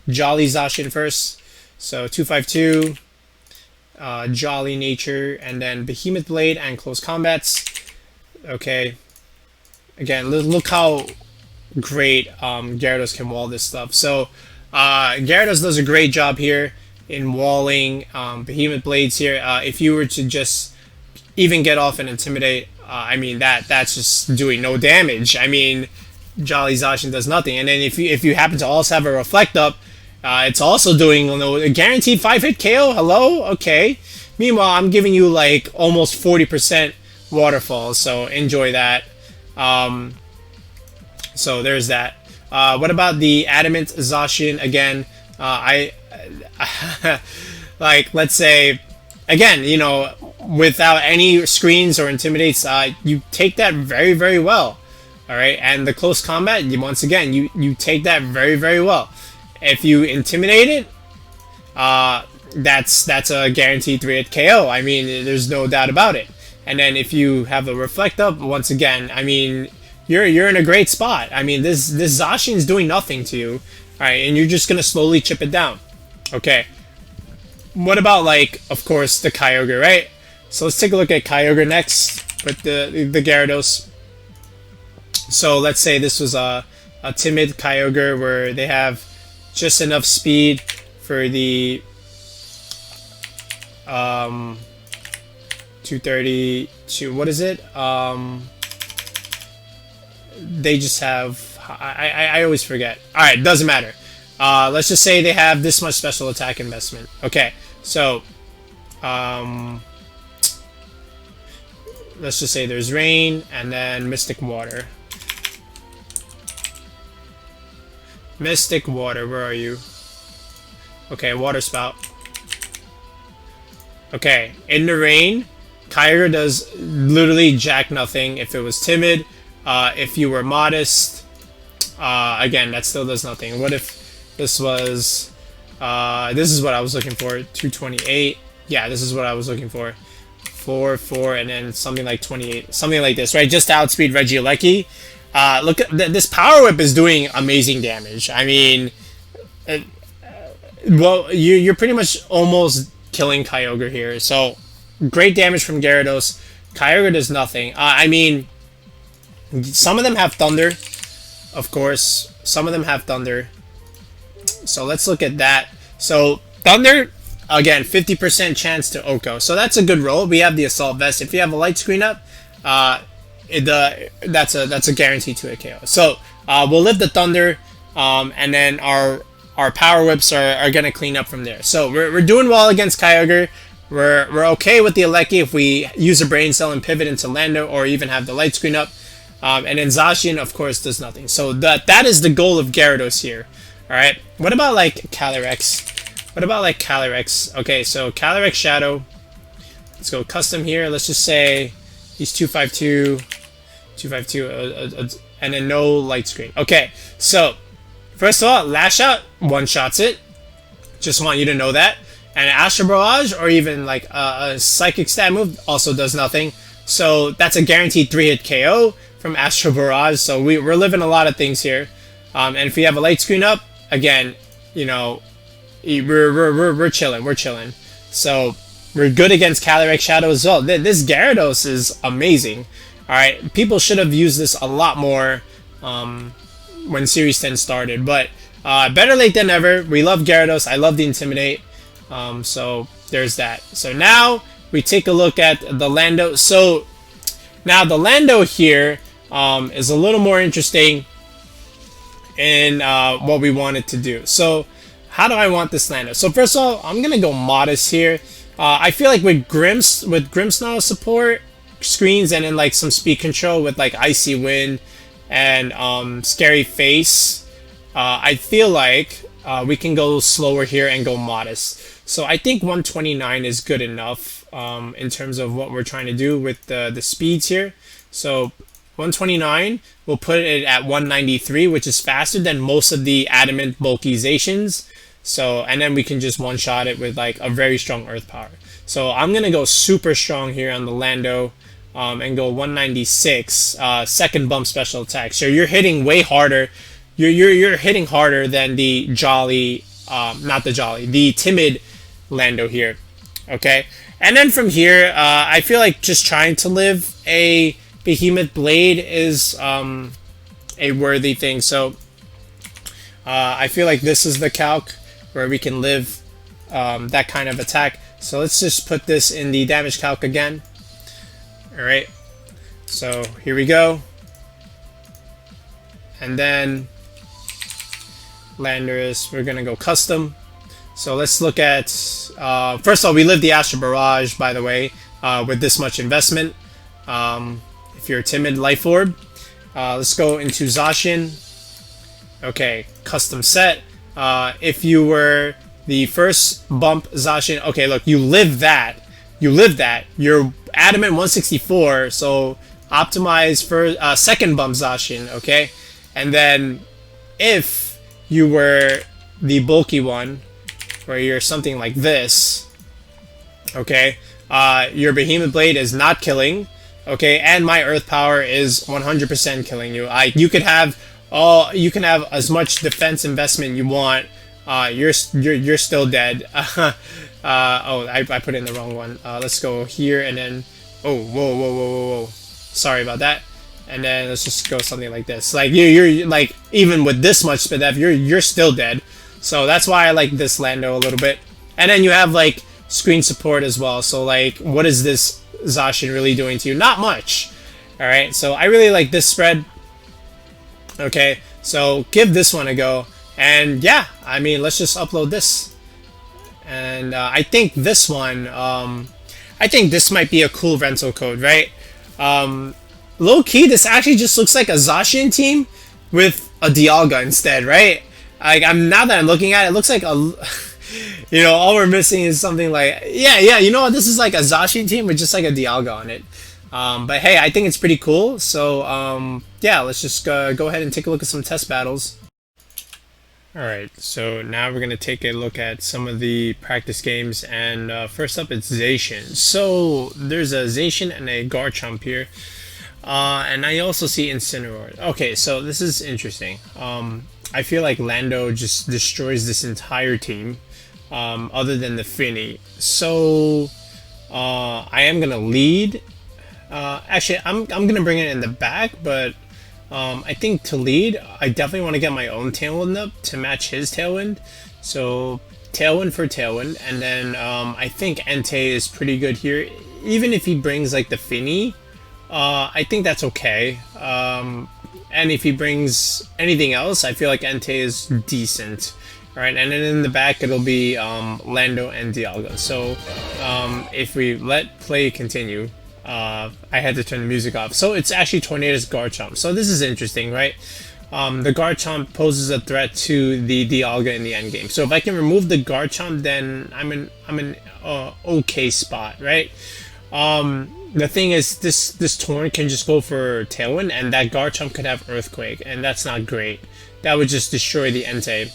S1: Jolly Zacian first. So 252, Jolly Nature, and then Behemoth Blade and Close Combats. Okay. Again, look how great Gyarados can wall this stuff. So Gyarados does a great job here in walling Behemoth Blades here. If you were to just even get off and Intimidate, I mean that's just doing no damage. I mean, Jolly Zacian does nothing. And then if you happen to also have a Reflect up, it's also doing a guaranteed 5-hit KO. Hello? Okay. Meanwhile, I'm giving you like almost 40% waterfalls, so enjoy that. So there's that. What about the Adamant Zacian? Again, like, let's say, again, you know, without any screens or intimidates, you take that very, very well. All right, and the close combat, once again, you take that very, very well. If you intimidate it, that's a guaranteed 3-hit KO. I mean, there's no doubt about it. And then if you have a Reflect up, once again, I mean, you're in a great spot. I mean, this Zacian's doing nothing to you, all right, and you're just gonna slowly chip it down. Okay. What about, like, of course, the Kyogre, right? So let's take a look at Kyogre next with the Gyarados. So let's say this was a timid Kyogre where they have just enough speed for the 230 to, what is it? They just have, I always forget. Alright, doesn't matter. Let's just say they have this much special attack investment. Okay, so let's just say there's Rain and then Mystic Water. Mystic Water, where are you? Okay, Water Spout. Okay, in the rain, Kyogre does literally jack nothing. If it was timid, if you were modest, again, that still does nothing. What if this was, this is what I was looking for, 228. Yeah, this is what I was looking for. 4, and then something like 28. Something like this, right? Just to outspeed Regieleki. Look at this Power Whip is doing amazing damage. I mean, well, you're pretty much almost killing Kyogre here. So, great damage from Gyarados. Kyogre does nothing. I mean, some of them have Thunder, of course. Some of them have Thunder. So, let's look at that. So, Thunder, again, 50% chance to Oko. So, that's a good roll. We have the Assault Vest. If you have a Light Screen up, that's a guarantee to a KO. So we'll live the Thunder, and then our Power Whips are gonna clean up from there. So we're doing well against Kyogre. We're okay with the Aleki if we use a Brain Cell and pivot into Lando, or even have the Light Screen up. And then Zacian, of course, does nothing. So that is the goal of Gyarados here. All right. What about like Calyrex? What about like Calyrex? Okay, so Calyrex Shadow. Let's go custom here. Let's just say he's 252. And then no Light Screen. Okay, so first of all, Lash Out one-shots it. Just want you to know that. And Astral Barrage, or even like a Psychic Stat move, also does nothing. So that's a guaranteed 3-hit KO from Astral Barrage. So we're living a lot of things here. And if we have a Light Screen up, again, you know, we're chilling. We're chilling. So we're good against Calyrex Shadow as well. This Gyarados is amazing. Alright, people should have used this a lot more when Series 10 started, but better late than never. We love Gyarados. I love the Intimidate. So there's that. So now we take a look at the Lando. So now the Lando here is a little more interesting in what we wanted to do. So how do I want this Lando? So first of all, I'm going to go modest here. I feel like with Grimmsnarl support, screens, and then like some speed control with like Icy Wind and Scary Face, I feel like we can go slower here and go modest. So I think 129 is good enough in terms of what we're trying to do with the speeds here. So 129, we'll put it at 193, which is faster than most of the Adamant bulkizations. So, and then we can just one-shot it with like a very strong Earth Power. So I'm gonna go super strong here on the Lando. And go 196, second bump special attack. So you're hitting way harder. You're hitting harder than the Jolly, the timid Lando here. Okay, and then from here, I feel like just trying to live a Behemoth Blade is a worthy thing. So I feel like this is the calc where we can live that kind of attack. So let's just put this in the damage calc again. Alright, so here we go. And then Landorus, we're gonna go custom. So let's look at, first of all, we live the Astral Barrage, by the way, with this much investment. If you're a timid Life Orb. Let's go into Zacian. Okay, custom set. If you were the first bump Zacian, okay, look, you live that. You're Adamant 164, so optimize for second bump Zacian, okay? And then if you were the bulky one, where you're something like this, okay, your Behemoth Blade is not killing, okay, and my Earth Power is 100% killing you. You can have as much defense investment you want. You're still dead. Oh, I put in the wrong one. Let's go here and then, oh, whoa. Sorry about that. And then let's just go something like this. Like you're like, even with this much speed up, you're still dead. So that's why I like this Lando a little bit. And then you have like screen support as well. So like, what is this Zacian really doing to you? Not much. All right. So I really like this spread. Okay. So give this one a go. And yeah, I mean, let's just upload this. And I think this one, I think this might be a cool rental code, right? Low key, this actually just looks like a Zacian team with a Dialga instead, right? Like, now that I'm looking at it, it looks like a, you know, all we're missing is something like, yeah, you know what? This is like a Zacian team with just like a Dialga on it. But hey, I think it's pretty cool. So yeah, let's just go ahead and take a look at some test battles. Alright, so now we're going to take a look at some of the practice games, and first up it's Zacian. So there's a Zacian and a Garchomp here, and I also see Incineroar. Okay, so this is interesting. I feel like Lando just destroys this entire team, other than the Finny. So I am going to lead. Actually, I'm going to bring it in the back, but I think to lead, I definitely want to get my own Tailwind up to match his Tailwind. So Tailwind for Tailwind, and then I think Entei is pretty good here. Even if he brings like the Finny, I think that's okay. And if he brings anything else, I feel like Entei is decent. Alright, and then in the back it'll be Lando and Dialga. So if we let play continue, I had to turn the music off. So it's actually Tornado's Garchomp. So this is interesting, right? The Garchomp poses a threat to the Dialga in the end game. So if I can remove the Garchomp, then I'm in okay spot, right? The thing is, this Torn can just go for Tailwind, and that Garchomp could have Earthquake, and that's not great. That would just destroy the Entei.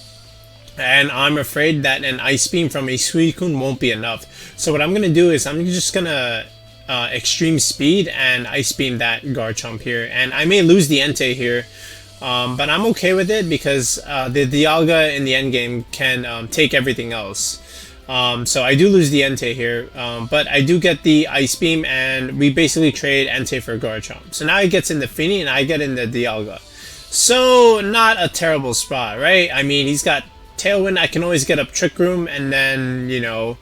S1: And I'm afraid that an Ice Beam from a Suicune won't be enough. So what I'm gonna do is I'm just gonna extreme speed and Ice Beam that Garchomp here, and I may lose the Entei here, but I'm okay with it because the Dialga in the end game can take everything else. So I do lose the Entei here, but I do get the Ice Beam, and we basically trade Entei for Garchomp. So now he gets in the Finny and I get in the Dialga. So not a terrible spot, right? I mean, he's got Tailwind. I can always get up Trick Room and then, you know,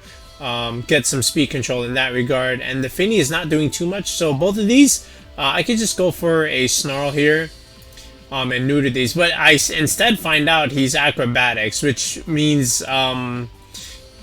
S1: get some speed control in that regard, and the Finny is not doing too much, so both of these I could just go for a Snarl here and neuter these, but I instead find out he's Acrobatics, which means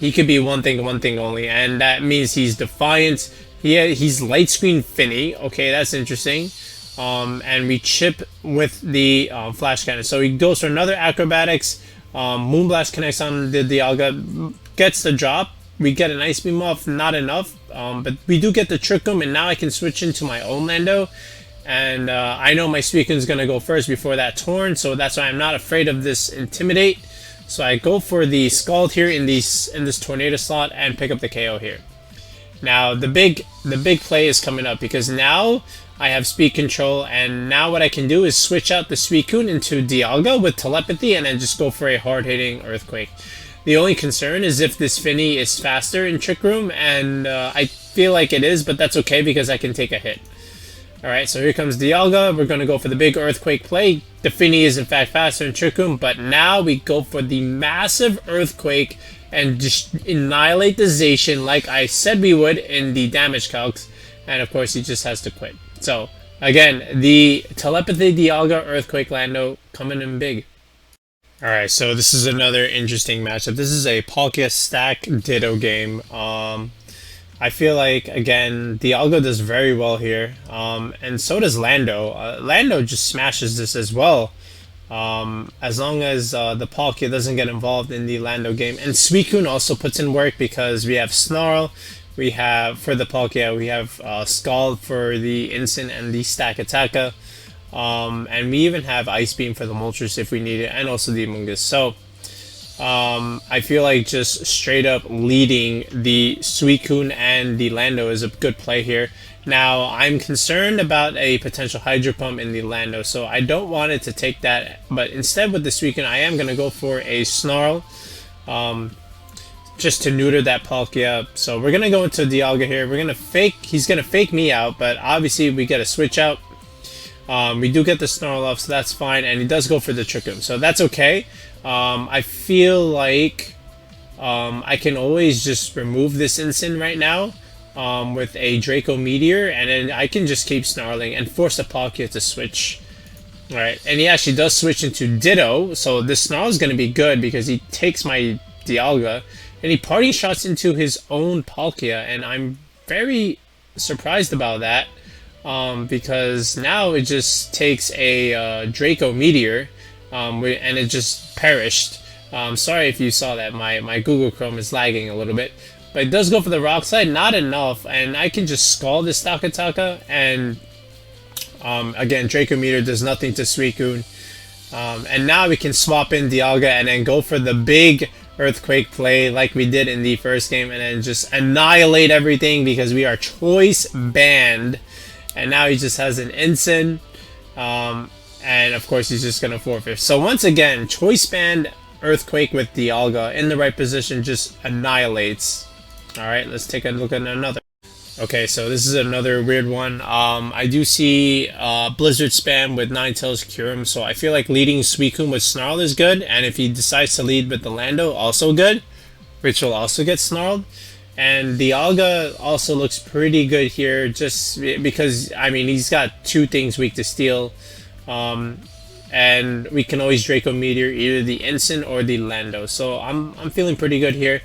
S1: he could be one thing only, and that means he's Defiant. He's Light Screen Finny. Okay, that's interesting. And we chip with the Flash Cannon, so he goes for another Acrobatics. Moonblast connects on the Dialga, gets the drop. We get an Ice Beam off, not enough, but we do get the Trick Room, and now I can switch into my own Lando, and I know my Suicune's going to go first before that Torn, so that's why I'm not afraid of this Intimidate. So I go for the Scald here in this Tornado slot and pick up the KO here. Now the big play is coming up, because now I have speed control, and now what I can do is switch out the Suicune into Dialga with Telepathy and then just go for a hard-hitting Earthquake. The only concern is if this Finny is faster in Trick Room, and I feel like it is, but that's okay because I can take a hit. Alright, so here comes Dialga. We're going to go for the big Earthquake play. The Finny is in fact faster in Trick Room, but now we go for the massive Earthquake and just annihilate the Zacian like I said we would in the damage calcs, and of course he just has to quit. So again, the Telepathy Dialga Earthquake Lando coming in big. Alright, so this is another interesting matchup. This is a Palkia stack Ditto game. I feel like, again, Dialga does very well here, and so does Lando. Lando just smashes this as well, as long as the Palkia doesn't get involved in the Lando game. And Suicune also puts in work because we have Snarl, we have, for the Palkia, we have Scald for the Instant and the Stack Attacker. And we even have Ice Beam for the Moltres if we need it, and also the Amoongus. So I feel like just straight up leading the Suicune and the Lando is a good play here. Now I'm concerned about a potential Hydro Pump in the Lando, so I don't want it to take that, but instead with the Suicune I am going to go for a Snarl. just to neuter that Palkia. So we're gonna go into Dialga here. We're gonna fake. He's gonna fake me out, but obviously we get a switch out. We do get the Snarl off, so that's fine, and he does go for the Trick Room, so that's okay. I feel like I can always just remove this Incin right now with a Draco Meteor, and then I can just keep snarling and force the Palkia to switch. Alright, and he actually does switch into Ditto, so this Snarl is going to be good because he takes my Dialga, and he party shots into his own Palkia, and I'm very surprised about that, because now it just takes a Draco Meteor, and it just perished. Sorry if you saw that, my Google Chrome is lagging a little bit, but it does go for the Rock Slide, not enough, and I can just Scald this Takataka, and again, Draco Meteor does nothing to Suicune. And now we can swap in Dialga and then go for the big Earthquake play like we did in the first game, and then just annihilate everything because we are choice banned. And now he just has an Incin, and of course he's just gonna forfeit. So once again, choice banned Earthquake with Dialga in the right position just annihilates. Alright, let's take a look at another. Okay, so this is another weird one. I do see Blizzard spam with Ninetales Kyurem, so I feel like leading Suicune with Snarl is good, and if he decides to lead with the Lando, also good, which will also get snarled. And Dialga also looks pretty good here, just because, I mean, he's got two things weak to Steel, and we can always Draco Meteor either the Incin or the Lando, so I'm feeling pretty good here.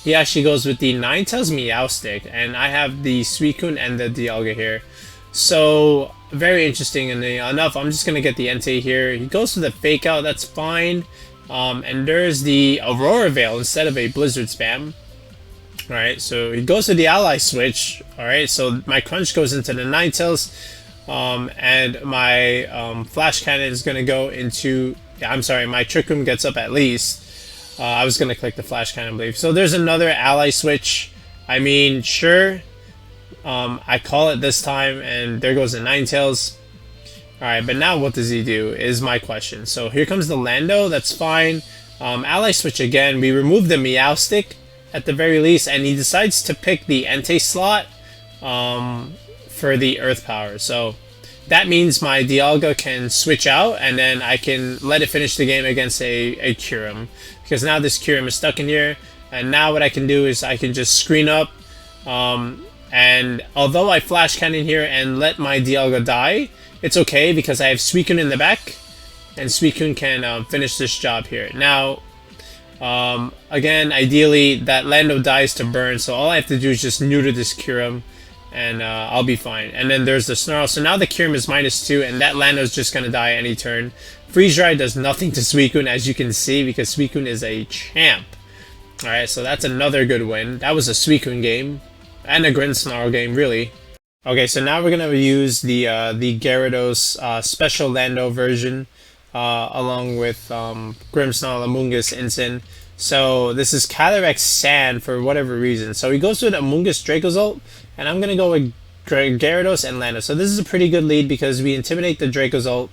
S1: He actually goes with the Ninetales Meowstic, and I have the Suicune and the Dialga here. So, very interesting enough. I'm just going to get the Entei here. He goes for the Fake Out, that's fine. And there's the Aurora Veil instead of a Blizzard spam. Alright, so he goes to the Ally Switch. Alright, so my Crunch goes into the Ninetales. And my Flash Cannon is going to go into... I'm sorry, my Trick Room gets up at least. I was going to click the Flash Cannon, I believe. So there's another Ally Switch. I mean, sure. I call it this time, and there goes the Ninetales. Alright, but now what does he do is my question. So here comes the Lando, that's fine. Ally Switch again. We remove the Meowstic at the very least, and he decides to pick the Entei slot for the Earth Power. So that means my Dialga can switch out, and then I can let it finish the game against a Kyurem. Because now this Kyurem is stuck in here, and now what I can do is I can just screen up, and although I Flash Cannon here and let my Dialga die, it's okay because I have Suicune in the back, and Suicune can finish this job here. Now, again, ideally, that Lando dies to burn, so all I have to do is just neuter this Kyurem, and I'll be fine. And then there's the Snarl, so now the Kyurem is -2, and that Lando is just going to die any turn. Freeze Dry does nothing to Suicune, as you can see, because Suicune is a champ. Alright, so that's another good win. That was a Suicune game, and a Grimmsnarl game, really. Okay, so now we're going to use the Gyarados Special Lando version, along with Grimmsnarl, Amoongus, Incin. So this is Calyrexes Sand for whatever reason. So he goes with Amoongus Dracozolt, and I'm going to go with Gyarados and Lando. So this is a pretty good lead because we intimidate the Dracozolt,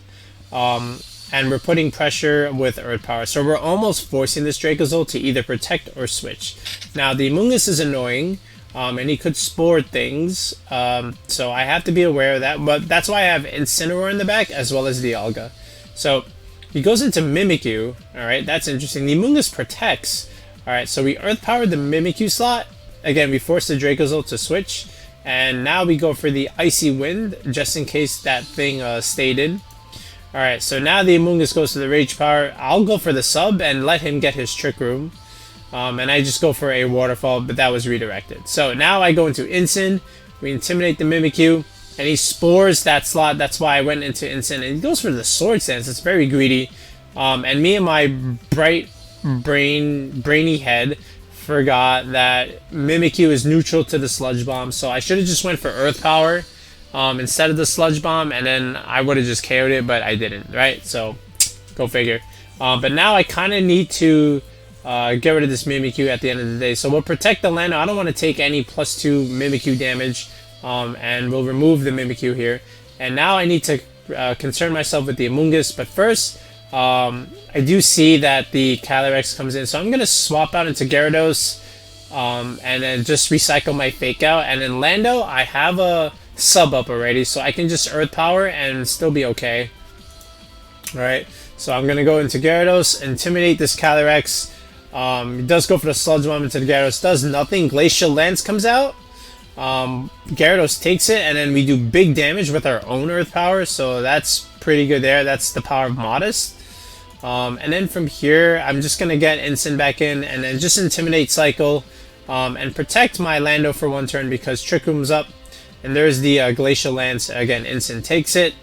S1: and we're putting pressure with Earth Power. So we're almost forcing this Dracozolt to either protect or switch. Now the Amoongus is annoying, and he could Spore things, so I have to be aware of that. But that's why I have Incineroar in the back as well as Dialga. So he goes into Mimikyu. Alright, that's interesting. The Amoongus protects. Alright, so we Earth Powered the Mimikyu slot. Again, we force the Dracozolt to switch. And now we go for the Icy Wind, just in case that thing stayed in. Alright, so now the Amoongus goes to the Rage Power. I'll go for the sub and let him get his Trick Room. And I just go for a Waterfall, but that was redirected. So now I go into Incin. We intimidate the Mimikyu, and he Spores that slot. That's why I went into Incin. And he goes for the Sword Stance. It's very greedy. And me and my brainy head forgot that Mimikyu is neutral to the Sludge Bomb. So I should have just went for Earth Power instead of the Sludge Bomb, and then I would have just KO'd it, but I didn't, right? So, go figure. But now I kind of need to get rid of this Mimikyu at the end of the day. So we'll protect the Lando. I don't want to take any +2 Mimikyu damage, and we'll remove the Mimikyu here. And now I need to concern myself with the Amoongus, but first, I do see that the Calyrexes comes in, so I'm gonna swap out into Gyarados, and then just recycle my fake out. And in Lando, I have a sub up already, so I can just Earth Power and still be okay. Alright, so I'm gonna go into Gyarados, intimidate this Calyrex. It does go for the Sludge Bomb into the Gyarados, does nothing. Glacial Lance comes out. Gyarados takes it, and then we do big damage with our own Earth Power, so that's pretty good there. That's the power of Modest. And then from here, I'm just gonna get Instant back in, and then just Intimidate Cycle, and protect my Lando for one turn because Trick Room's up. And there's the Glacial Lance. Again, Instant takes it.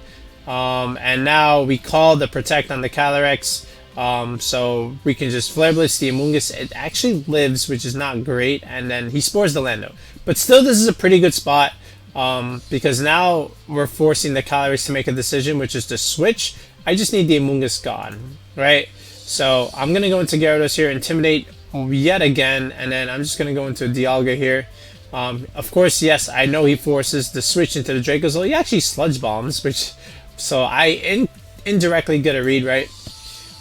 S1: And now we call the Protect on the Calyrex. So we can just Flare Blitz the Amoongus. It actually lives, which is not great, and then he spores the Lando. But still, this is a pretty good spot, because now we're forcing the Calyrex to make a decision, which is to switch. I just need the Amoongus gone, right? So I'm going to go into Gyarados here, Intimidate yet again, and then I'm just going to go into Dialga here. Of course, yes, I know he forces the switch into the Dracozolt. He actually Sludge Bombs, which... So I indirectly get a read, right?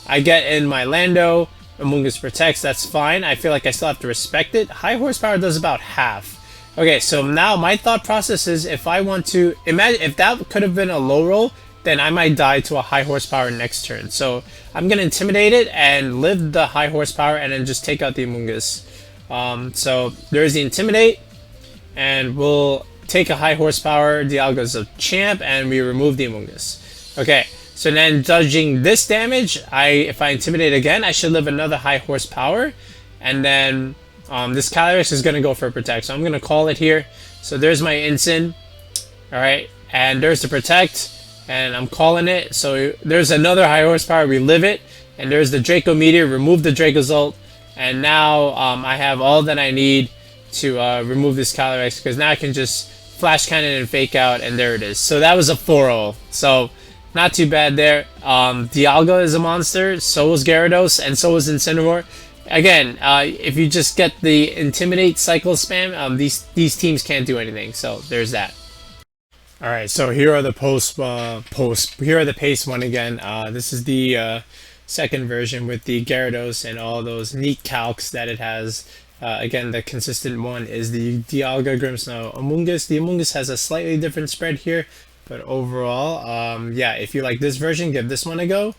S1: I get in my Lando, Amoongus protects, that's fine. I feel like I still have to respect it. High horsepower does about half. Okay, so now my thought process is if I want to... Imagine if that could have been a low roll, then I might die to a high horsepower next turn. So I'm going to Intimidate it and live the high horsepower and then just take out the Amoongus. So there's the Intimidate, and we'll take a high horsepower. Dialga's a champ, and we remove the Amoongus. Okay, so then judging this damage, if I Intimidate again, I should live another high horsepower, and then this Calyrex is going to go for a Protect. So I'm going to call it here. So there's my Instant. Alright, and there's the Protect, and I'm calling it. So there's another high horsepower, we live it, and there's the Draco Meteor, remove the Dracozolt, and now I have all that I need to remove this Calyrex, because now I can just Flash Cannon and Fake Out, and there it is. So that was a 4-0. So not too bad there. Dialga is a monster, so is Gyarados, and so is Incineroar. Again, if you just get the Intimidate cycle spam, these teams can't do anything. So there's that. All right, so here are the here are the paste one again. This is the second version with the Gyarados and all those neat calcs that it has. Again, the consistent one is the Dialga, Grimmsnarl, Amoongus. The Amoongus has a slightly different spread here, but overall, yeah, if you like this version, give this one a go.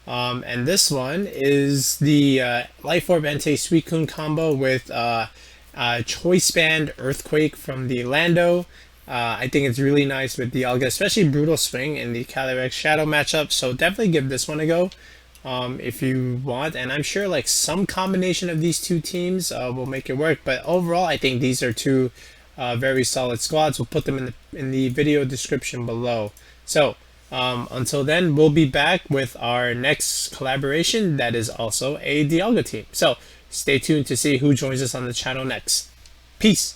S1: And this one is the Life Orb Entei Suicune combo with Choice Band Earthquake from the Lando. I think it's really nice with Dialga, especially Brutal Swing in the Calyrex Shadow matchup, so definitely give this one a go. If you want, and I'm sure like some combination of these two teams will make it work, but overall I think these are two very solid squads. We'll put them in the video description below. So until then, we'll be back with our next collaboration that is also a Dialga team, so stay tuned to see who joins us on the channel next. Peace.